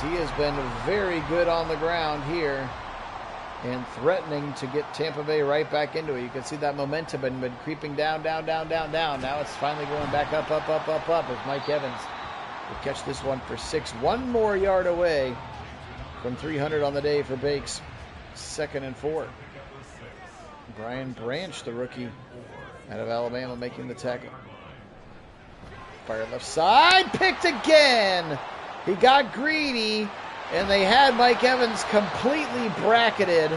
He has been very good on the ground here and threatening to get Tampa Bay right back into it. You can see that momentum had been creeping down. Now it's finally going back up as Mike Evans will catch this one for 6. 1 more yard away from 300 on the day for Bakes. 2nd and 4. Brian Branch, the rookie out of Alabama, making the tackle. Fire left side, picked again. He got greedy, and they had Mike Evans completely bracketed.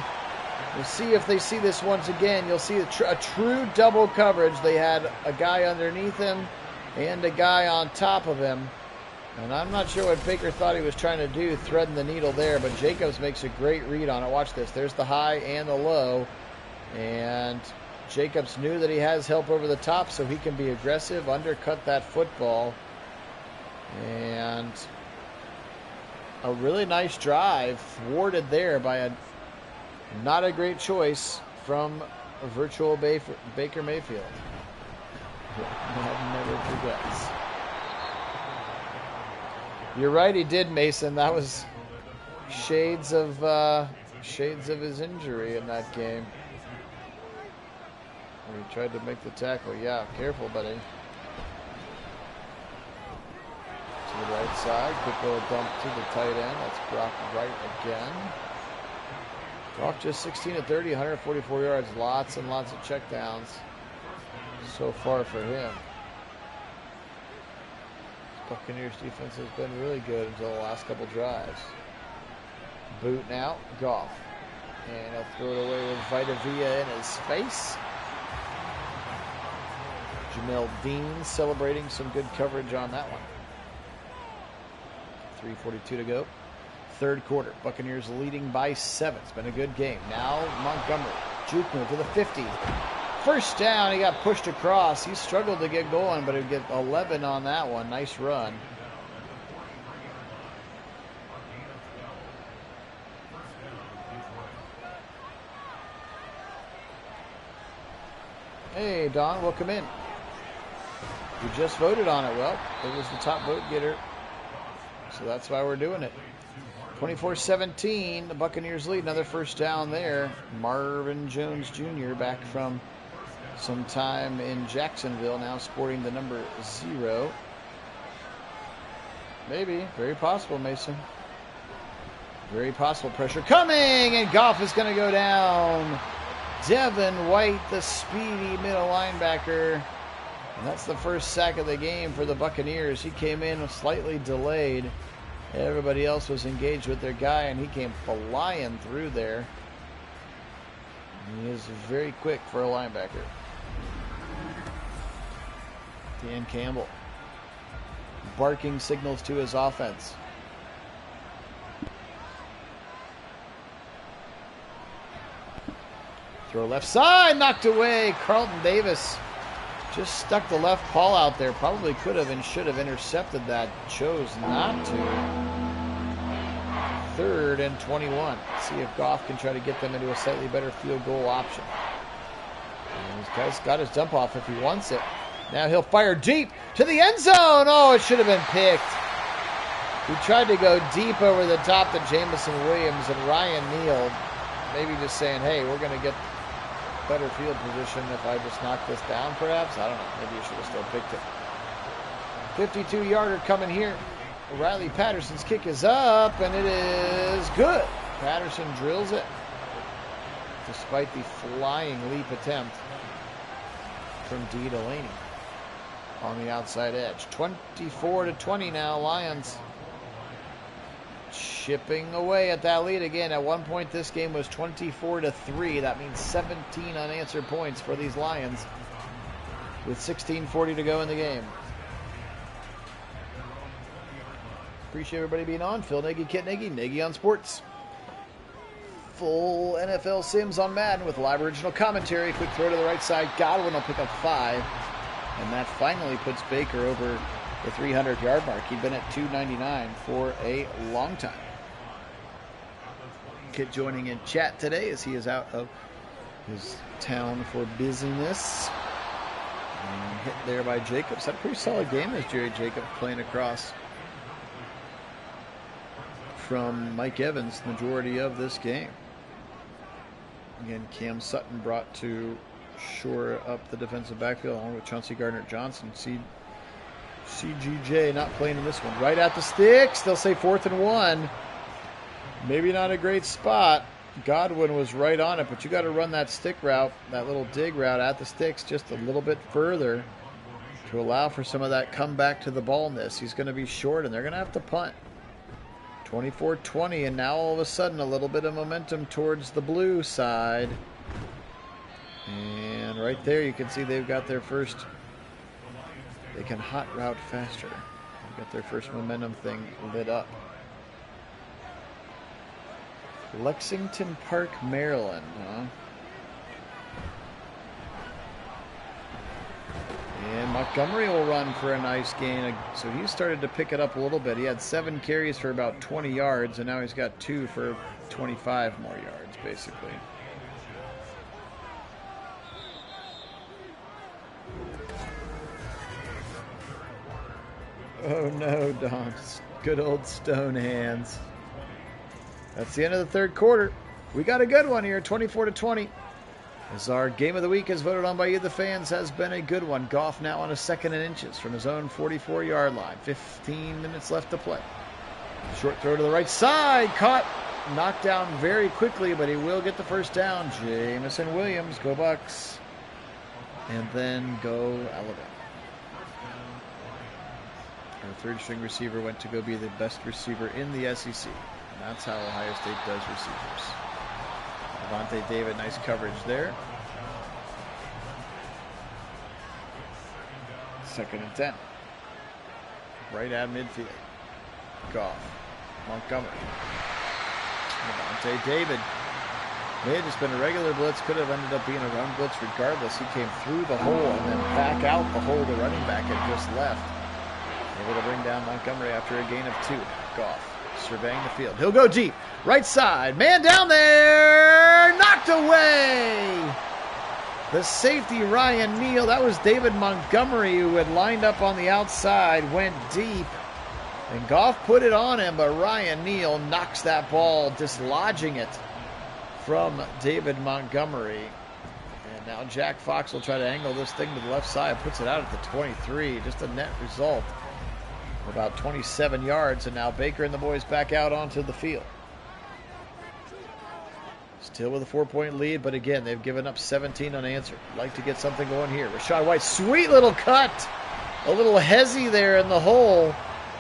We'll see if they see this once again. You'll see a true double coverage. They had a guy underneath him and a guy on top of him. And I'm not sure what Baker thought he was trying to do, threading the needle there, but Jacobs makes a great read on it. Watch this. There's the high and the low. And Jacobs knew that he has help over the top, so he can be aggressive, undercut that football. And a really nice drive thwarted there by a not a great choice from a virtual Baker Mayfield. Never forgets. You're right, he did, Mason. That was shades of his injury in that game. He tried to make the tackle. Yeah, careful, buddy. To the right side, quick little dump to the tight end. That's Brock Wright again. Brock just 16 of 30, 144 yards. Lots and lots of checkdowns so far for him. Buccaneers defense has been really good until the last couple drives. Boot now, Goff. And he'll throw it away with Vita Vea in his face. Jamel Dean celebrating some good coverage on that one. 3:42 to go. Third quarter. Buccaneers leading by 7. It's been a good game. Now Montgomery. Juke move to the 50. First down. He got pushed across. He struggled to get going, but he'd get 11 on that one. Nice run. Hey, Don, welcome in. We just voted on it. Well, it was the top vote getter, so that's why we're doing it. 24-17, the Buccaneers lead. Another first down there. Marvin Jones Jr. back from some time in Jacksonville, now sporting the number 0. Maybe. Very possible, Mason. Very possible. Pressure coming, and Goff is going to go down. Devin White, the speedy middle linebacker. And that's the first sack of the game for the Buccaneers. He came in slightly delayed. Everybody else was engaged with their guy, and he came flying through there. He is very quick for a linebacker. Dan Campbell barking signals to his offense. Throw left side, knocked away. Carlton Davis just stuck the left paw out there. Probably could have and should have intercepted that. Chose not to. 3rd and 21. See if Goff can try to get them into a slightly better field goal option. And this guy's got his dump off if he wants it. Now he'll fire deep to the end zone. Oh, it should have been picked. He tried to go deep over the top to Jamison Williams, and Ryan Neal maybe just saying, hey, we're going to get better field position if I just knock this down, perhaps. I don't know. Maybe you should have still picked it. 52-yarder coming here. Riley Patterson's kick is up, and it is good. Patterson drills it, despite the flying leap attempt from D. Delaney on the outside edge. 24-20 now, Lions chipping away at that lead again. At one point, this game was 24-3. That means 17 unanswered points for these Lions with 16:40 to go in the game. Appreciate everybody being on. Phil Nagy, Kit Nagy, Nagy on Sports. Full NFL Sims on Madden with live original commentary. Quick throw to the right side. Godwin will pick up 5. And that finally puts Baker over the 300-yard mark. He'd been at 299 for a long time. Kit joining in chat today as he is out of his town for business. And hit there by Jacobs. Had a pretty solid game as Jerry Jacobs playing across from Mike Evans the majority of this game. Again, Cam Sutton brought to shore up the defensive backfield along with Chauncey Gardner-Johnson. CGJ not playing in this one. Right at the sticks. They'll say 4th and 1. Maybe not a great spot. Godwin was right on it, but you got to run that stick route, that little dig route at the sticks just a little bit further to allow for some of that comeback to the ballness. He's going to be short, and they're going to have to punt. 24-20, and now all of a sudden a little bit of momentum towards the blue side. And right there you can see they've got their first, they can hot route faster. They've got their first momentum thing lit up. Lexington Park, Maryland, huh? And Montgomery will run for a nice gain. So he started to pick it up a little bit. He had 7 carries for about 20 yards, and now he's got 2 for 25 more yards, basically. Oh no, Don. Good old stone hands. That's the end of the 3rd quarter. We got a good one here, 24-20. As our game of the week, as voted on by you, the fans, has been a good one. Goff now on a 2nd and inches from his own 44-yard line. 15 minutes left to play. Short throw to the right side. Caught. Knocked down very quickly, but he will get the first down. Jamison Williams. Go Bucks. And then go Alabama. Our 3rd-string receiver went to go be the best receiver in the SEC. And that's how Ohio State does receivers. Avante David, nice coverage there. 2nd and 10. Right at midfield. Goff. Montgomery. Levante David. It had just been a regular blitz. Could have ended up being a run blitz regardless. He came through the hole and then back out the hole the running back had just left. Able to bring down Montgomery after a gain of 2. Goff surveying the field. He'll go deep. Right side. Man down there. Knocked away. The safety, Ryan Neal. That was David Montgomery who had lined up on the outside. Went deep. And Goff put it on him, but Ryan Neal knocks that ball, dislodging it from David Montgomery. And now Jack Fox will try to angle this thing to the left side. Puts it out at the 23. Just a net result of about 27 yards. And now Baker and the boys back out onto the field. Still with a 4-point lead, but again, they've given up 17 unanswered. Like to get something going here. Rachaad White, sweet little cut. A little hezzy there in the hole.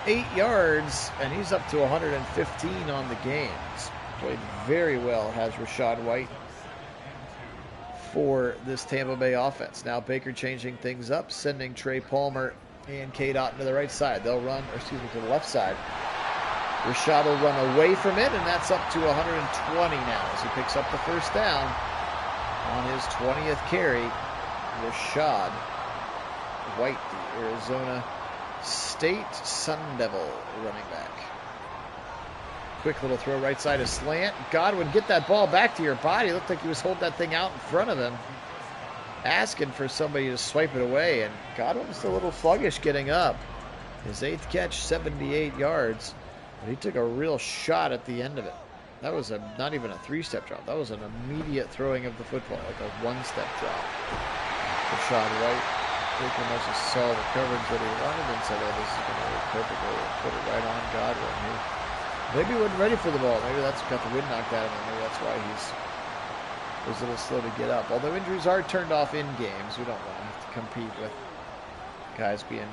8 yards, and he's up to 115 on the game. He's played very well, has Rachaad White, for this Tampa Bay offense. Now Baker changing things up, sending Trey Palmer and K-Dot to the right side. They'll run, or excuse me, to the left side. Rachaad will run away from it, and that's up to 120 now as he picks up the first down on his 20th carry. Rachaad White, the Arizona State Sun Devil running back. Quick little throw right side, a slant. Godwin, get that ball back to your body. Looked like he was holding that thing out in front of him, asking for somebody to swipe it away, and Godwin's a little sluggish getting up. His 8th catch, 78 yards, but he took a real shot at the end of it. That was not even a 3-step drop. That was an immediate throwing of the football, like a 1-step drop. Rachaad White. Baker must have saw the coverage that he wanted and said, oh, this is going to work perfectly. Put it right on Godwin. Maybe he wasn't ready for the ball. Maybe that's got the wind knocked out of him. Maybe that's why he was a little slow to get up. Although injuries are turned off in games, we don't want to have to compete with guys being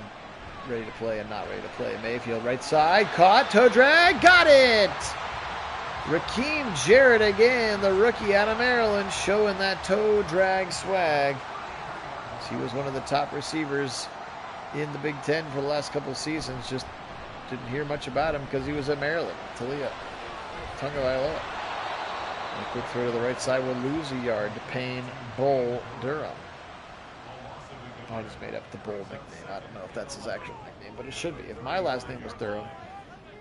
ready to play and not ready to play. Mayfield right side, caught, toe drag, got it! Raheem Jarrett again, the rookie out of Maryland, showing that toe drag swag. He was one of the top receivers in the Big Ten for the last couple of seasons. Just didn't hear much about him because he was at Maryland. Talia Tagovailoa. A quick throw to the right side will lose a yard to Payne Bull Durham. I just made up the Bull nickname. I don't know if that's his actual nickname, but it should be. If my last name was Durham,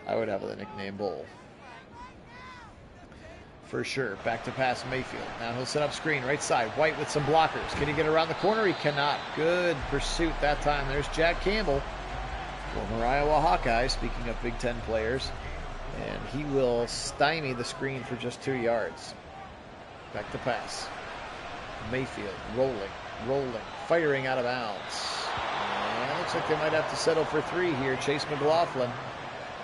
I would have the nickname Bull. For sure. Back to pass Mayfield. Now he'll set up screen. Right side. White with some blockers. Can he get around the corner? He cannot. Good pursuit that time. There's Jack Campbell. Former Iowa Hawkeye. Speaking of Big Ten players. And he will stymie the screen for just 2 yards. Back to pass. Mayfield. Rolling. Firing out of bounds. And looks like they might have to settle for 3 here. Chase McLaughlin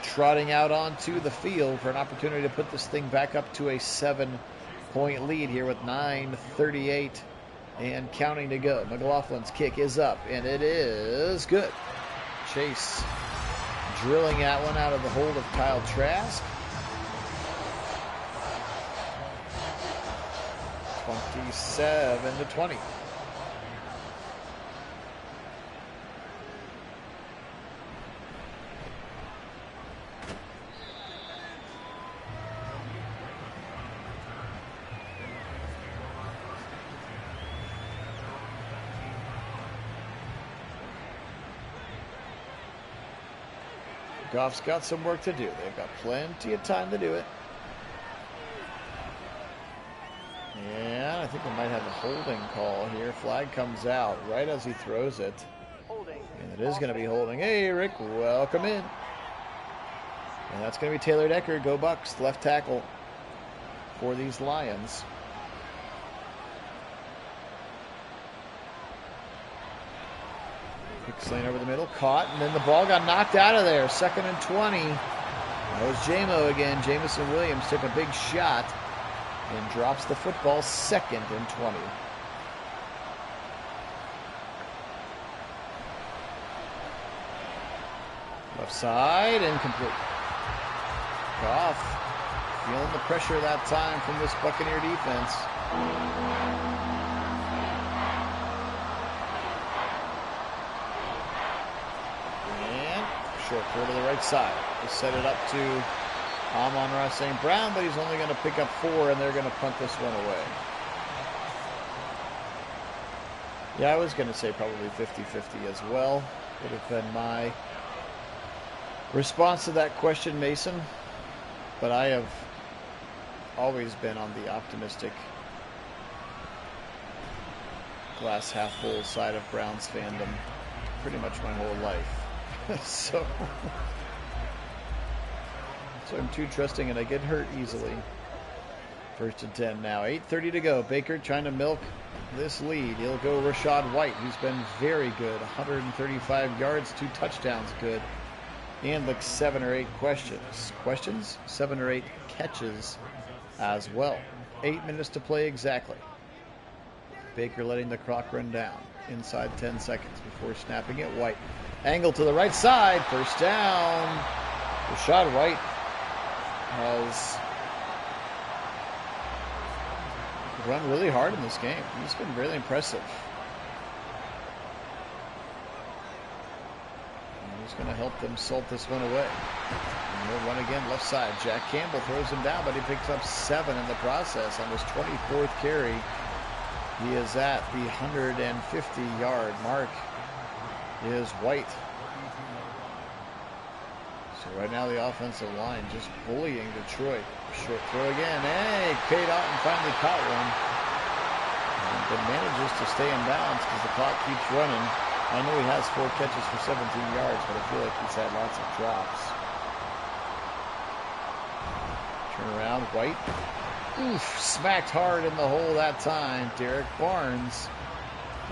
trotting out onto the field for an opportunity to put this thing back up to a 7-point lead here with 9:38 and counting to go. McLaughlin's kick is up, and it is good. Chase drilling that one out of the hold of Kyle Trask. 27-20. Goff's got some work to do. They've got plenty of time to do it. Yeah, I think we might have a holding call here. Flag comes out right as he throws it. And it is going to be holding. Hey, Rick, welcome in. And that's going to be Taylor Decker. Go Bucks, left tackle for these Lions. Kick lane over the middle, caught, and then the ball got knocked out of there. 2nd and 20. That was J-Mo again. Jamison Williams took a big shot and drops the football. 2nd and 20. Left side, incomplete. Goff feeling the pressure that time from this Buccaneer defense. Short throw to the right side. They set it up to Amon-Ra St. Brown, but he's only going to pick up 4, and they're going to punt this one away. Yeah, I was going to say probably 50-50 as well. Would have been my response to that question, Mason. But I have always been on the optimistic glass half full side of Browns fandom pretty much my whole life. So I'm too trusting and I get hurt easily. 1st and 10 now. 8:30 to go. Baker trying to milk this lead. He'll go Rachaad White, who's been very good. 135 yards, 2 touchdowns good. And like 7 or 8 questions. 7 or 8 catches as well. 8 minutes to play exactly. Baker letting the clock run down. Inside 10 seconds before snapping it. White. Angle to the right side. 1st down. Rachaad White has run really hard in this game. He's been really impressive. And he's going to help them salt this one away. And he'll run again left side. Jack Campbell throws him down, but he picks up 7 in the process on his 24th carry. He is at the 150-yard mark. Is White. So right now the offensive line just bullying Detroit. Short throw again. Hey, Cade Otton finally caught one. But manages to stay in bounds because the clock keeps running. I know he has 4 catches for 17 yards, but I feel like he's had lots of drops. Turn around, White. Oof, smacked hard in the hole that time. Derek Barnes.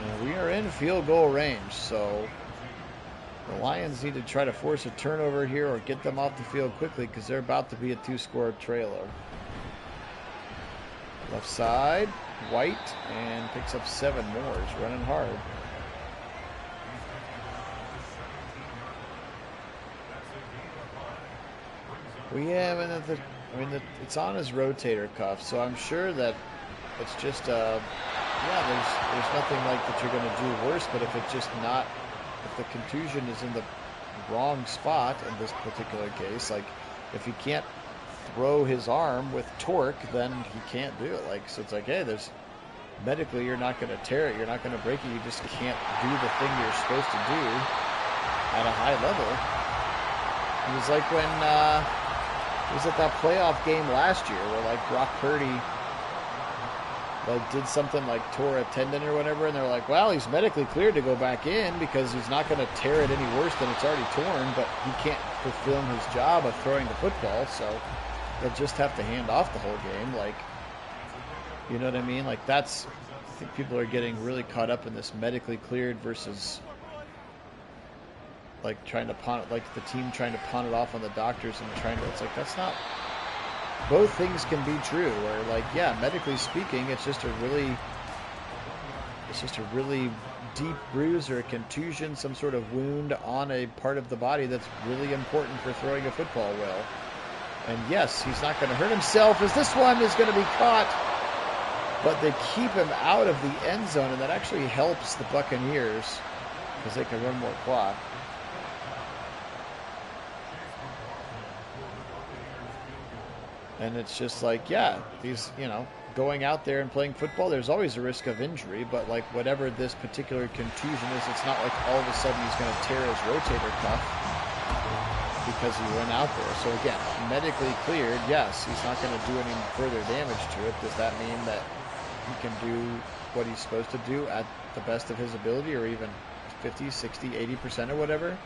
And we are in field goal range, so the Lions need to try to force a turnover here or get them off the field quickly because they're about to be a 2-score trailer. Left side, White, and picks up 7 more. He's running hard. We have, it's on his rotator cuff, so I'm sure that it's just, yeah, there's nothing like that you're going to do worse, but if it's just not, if the contusion is in the wrong spot in this particular case, like if he can't throw his arm with torque, then he can't do it. Like, so it's like, hey, there's medically you're not going to tear it, you're not going to break it, you just can't do the thing you're supposed to do at a high level. It was like when it was at that playoff game last year where like Brock Purdy like did something like tore a tendon or whatever, and they're like, well, he's medically cleared to go back in because he's not going to tear it any worse than it's already torn, but he can't fulfill his job of throwing the football, so they'll just have to hand off the whole game. Like, you know what I mean? Like, that's, I think people are getting really caught up in this medically cleared versus like trying to pawn it, like the team trying to pawn it off on the doctors and trying to, it's like, that's not, both things can be true, where like, yeah, medically speaking, it's just a really deep bruise or a contusion, some sort of wound on a part of the body that's really important for throwing a football well. And yes, he's not going to hurt himself as this one is going to be caught, but they keep him out of the end zone, and that actually helps the Buccaneers because they can run more clock. And it's just like, yeah, these, you know, going out there and playing football, there's always a risk of injury, but like whatever this particular contusion is, it's not like all of a sudden he's going to tear his rotator cuff because he went out there. So again, medically cleared, yes, he's not going to do any further damage to it. Does that mean that he can do what he's supposed to do at the best of his ability, or even 50, 60, 80% or whatever?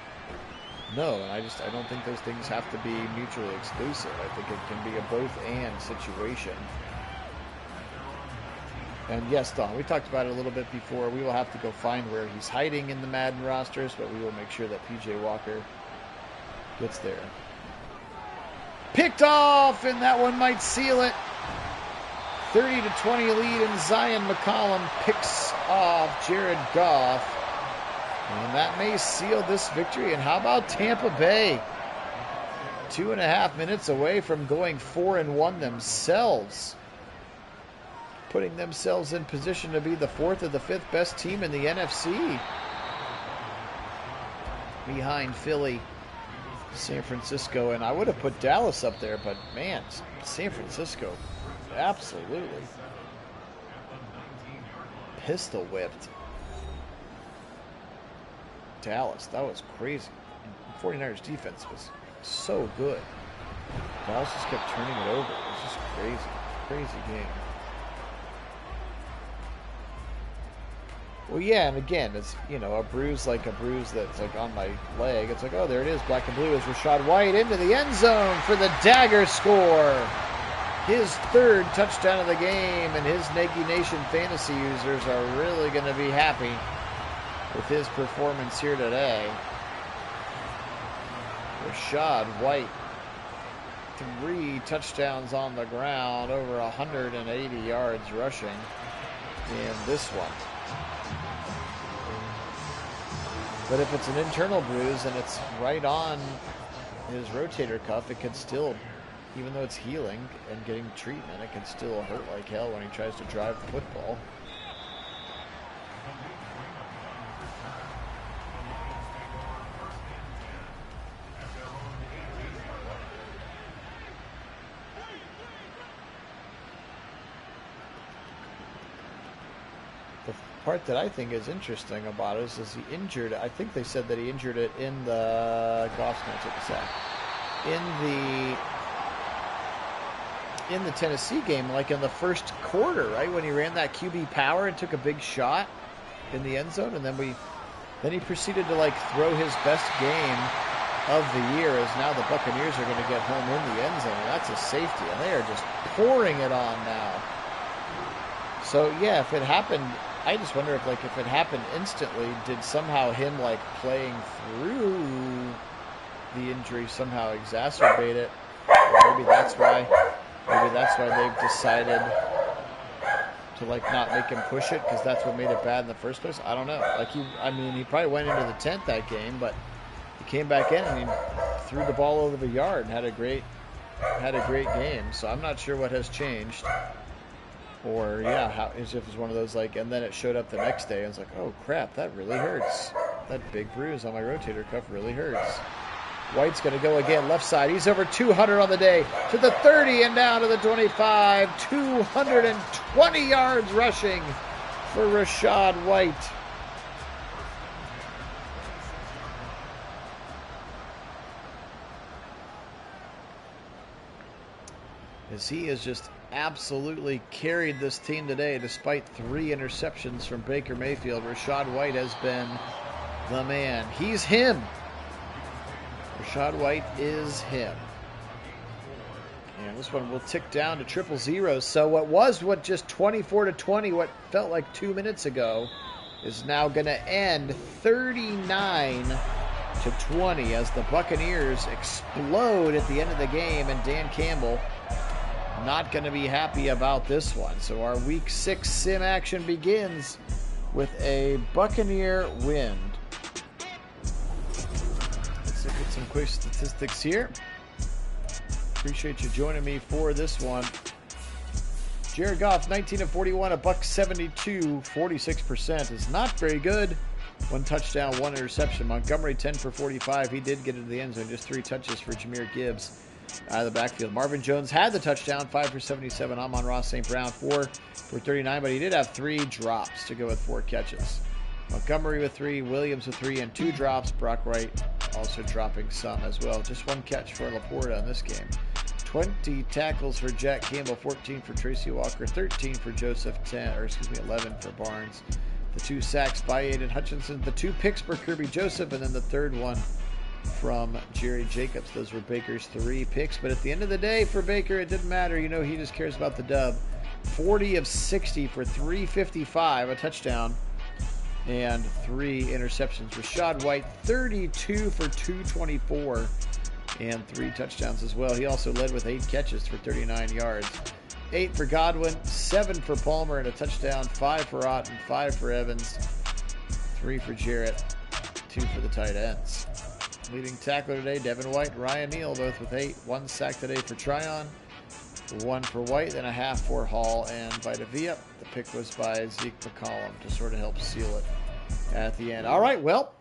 No, and I don't think those things have to be mutually exclusive. I think it can be a both-and situation. And yes, Don, we talked about it a little bit before. We will have to go find where he's hiding in the Madden rosters, but we will make sure that P.J. Walker gets there. Picked off, and that one might seal it. 30-20 lead, and Zion McCollum picks off Jared Goff. And that may seal this victory. And how about Tampa Bay? 2.5 minutes away from going 4-1 themselves. Putting themselves in position to be the 4th or the 5th best team in the NFC. Behind Philly San Francisco, and I would have put Dallas up there, but man, San Francisco absolutely pistol whipped Dallas. That was crazy. 49ers defense was so good. Dallas just kept turning it over. It was just crazy game. Well, yeah, and again, it's, you know, a bruise that's like on my leg. It's like, oh, there it is, black and blue, is Rachaad White into the end zone for the dagger score. His third touchdown of the game, and his Nagy Nation fantasy users are really going to be happy with his performance here today. Rachaad White, 3 touchdowns on the ground, over 180 yards rushing in this one. But if it's an internal bruise and it's right on his rotator cuff, it can still, even though it's healing and getting treatment, it can still hurt like hell when he tries to drive the football. Part that I think is interesting about it is he injured, I think they said that he injured it in the, Goff's going to take a sack, in the Tennessee game, like in the first quarter, right, when he ran that QB power and took a big shot in the end zone, and then he proceeded to like throw his best game of the year, as now the Buccaneers are going to get home in the end zone, and that's a safety, and they are just pouring it on now. So yeah, if it happened, I just wonder if it happened instantly, did somehow him like playing through the injury somehow exacerbate it? Or maybe that's why they've decided to like not make him push it, because that's what made it bad in the first place. I don't know. Like he probably went into the 10th that game, but he came back in and he threw the ball over the yard and had a great game. So I'm not sure what has changed. Or, yeah, as if it's one of those, like, and then it showed up the next day, and it's like, oh, crap, that really hurts. That big bruise on my rotator cuff really hurts. White's going to go again, left side. He's over 200 on the day, to the 30 and down to the 25. 220 yards rushing for Rachaad White. As he has just absolutely carried this team today, despite 3 interceptions from Baker Mayfield. Rachaad White has been the man. He's him. Rachaad White is him. And this one will tick down to 000. So what just 24-20, what felt like 2 minutes ago, is now going to end 39-20 as the Buccaneers explode at the end of the game, and Dan Campbell not going to be happy about this one. So our Week 6 sim action begins with a Buccaneer win. Let's look at some quick statistics here. Appreciate you joining me for this one. Jared Goff, 19 of 41, $172, 46% is not very good. 1 touchdown, 1 interception. Montgomery, 10 for 45. He did get into the end zone, just 3 touches for Jahmyr Gibbs out of the backfield. Marvin Jones had the touchdown, 5 for 77. Amon-Ra St. Brown, 4 for 39, but he did have 3 drops to go with 4 catches. Montgomery with 3, Williams with 3, and 2 drops. Brock Wright also dropping some as well. Just 1 catch for Laporta in this game. 20 tackles for Jack Campbell, 14 for Tracy Walker, 13 for Joseph, 11 for Barnes. The 2 sacks by Aiden Hutchinson, the 2 picks for Kirby Joseph, and then the 3rd one from Jerry Jacobs. Those were Baker's 3 picks, but at the end of the day for Baker, it didn't matter. You know, he just cares about the dub. 40 of 60 for 355, a touchdown, and 3 interceptions. Rachaad White, 32 for 224, and 3 touchdowns as well. He also led with 8 catches for 39 yards. 8 for Godwin, 7 for Palmer, and a touchdown. 5 for Otten, 5 for Evans, 3 for Jarrett, 2 for the tight ends. Leading tackler today, Devin White, Ryan Neal, both with 8. 1 sack today for Tryon, 1 for White, then a half for Hall and Vitavia. The pick was by Zeke McCollum to sort of help seal it at the end. All right, well,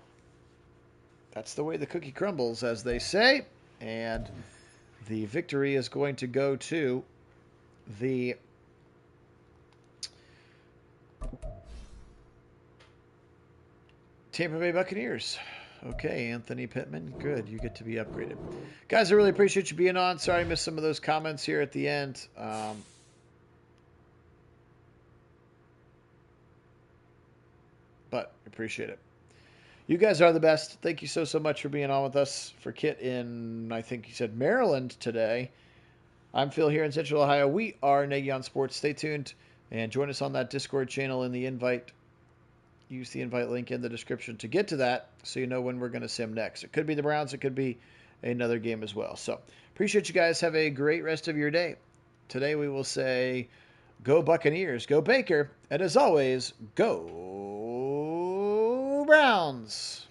that's the way the cookie crumbles, as they say. And the victory is going to go to the Tampa Bay Buccaneers. Okay, Anthony Pittman. Good. You get to be upgraded. Guys, I really appreciate you being on. Sorry I missed some of those comments here at the end. But appreciate it. You guys are the best. Thank you so much for being on with us. For Kit in, I think you said Maryland today. I'm Phil here in Central Ohio. We are Nagy on Sports. Stay tuned and join us on that Discord channel in the invite. Use the invite link in the description to get to that so you know when we're going to sim next. It could be the Browns. It could be another game as well. So appreciate you guys. Have a great rest of your day. Today we will say go Buccaneers, go Baker, and as always, go Browns.